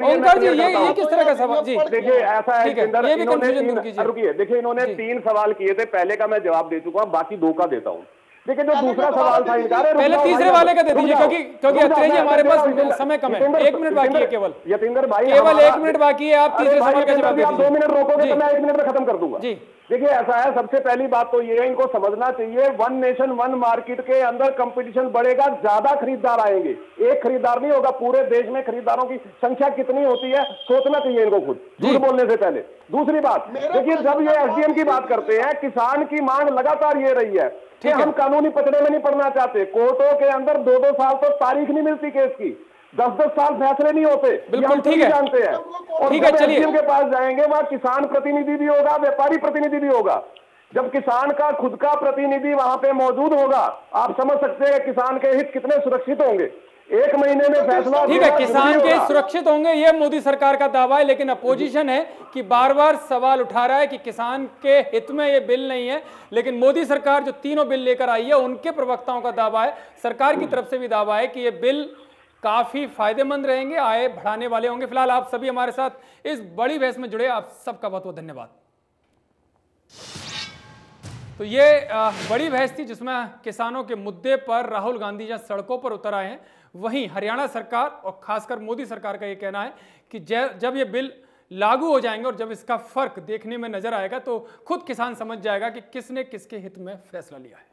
ओंकार जी, ये किस तरह का सवाल? जी देखिए, ऐसा है, ये भी कंफ्यूजन दूर कीजिए। रुकिए, देखिए, इन्होंने 3 सवाल किए थे, पहले का मैं जवाब दे चुका हूँ, बाकी 2 का देता हूँ। देखिए, जो दूसरा सवाल था इनका, पहले तीसरे वाले का दे दीजिए, क्योंकि अत्रे जी हमारे पास समय कम है। 1 मिनट बाकी है केवल। यतिंदर भाई, केवल 1 मिनट बाकी है। आप तीसरे सवाल का जवाब दीजिए। 2 मिनट रोकोगे तो मैं 1 मिनट में खत्म कर दूंगा। जी देखिए, ऐसा है, सबसे पहली बात तो ये है, इनको समझना चाहिए, 1 नेशन 1 मार्केट के अंदर कंपटीशन बढ़ेगा, ज्यादा खरीदार आएंगे, एक खरीदार नहीं होगा। पूरे देश में खरीदारों की संख्या कितनी होती है सोचना चाहिए इनको खुद, झूठ बोलने से पहले। दूसरी बात, देखिए, जब ये एसडीएम की बात करते हैं, किसान की मांग लगातार ये रही है कि हम कानूनी पचड़े में नहीं पड़ना चाहते। कोर्टों के अंदर 2-2 साल तो तारीख नहीं मिलती केस की, 10-10 साल फैसले नहीं होते, बिल्कुल ठीक है, जानते हैं। और ठीक है, चलिए, के पास जाएंगे, वहां किसान प्रतिनिधि भी होगा, व्यापारी प्रतिनिधि भी होगा। जब किसान का खुद का प्रतिनिधि वहां पे मौजूद होगा, आप समझ सकते हैं किसान के हित कितने सुरक्षित होंगे। 1 महीने में फैसला, ठीक है, किसान के सुरक्षित होंगे, ये मोदी सरकार का दावा है। लेकिन अपोजिशन है कि बार बार सवाल उठा रहा है कि किसान के हित में ये बिल नहीं है। लेकिन मोदी सरकार जो तीनों बिल लेकर आई है, उनके प्रवक्ताओं का दावा है, सरकार की तरफ से भी दावा है कि ये बिल काफी फायदेमंद रहेंगे, आय बढ़ाने वाले होंगे। फिलहाल आप सभी हमारे साथ इस बड़ी बहस में जुड़े, आप सबका बहुत बहुत धन्यवाद। तो ये बड़ी बहस थी जिसमें किसानों के मुद्दे पर राहुल गांधी जहां सड़कों पर उतर आए हैं, वहीं हरियाणा सरकार और खासकर मोदी सरकार का ये कहना है कि जब ये बिल लागू हो जाएंगे और जब इसका फर्क देखने में नजर आएगा, तो खुद किसान समझ जाएगा कि किसने किसके हित में फैसला लिया है।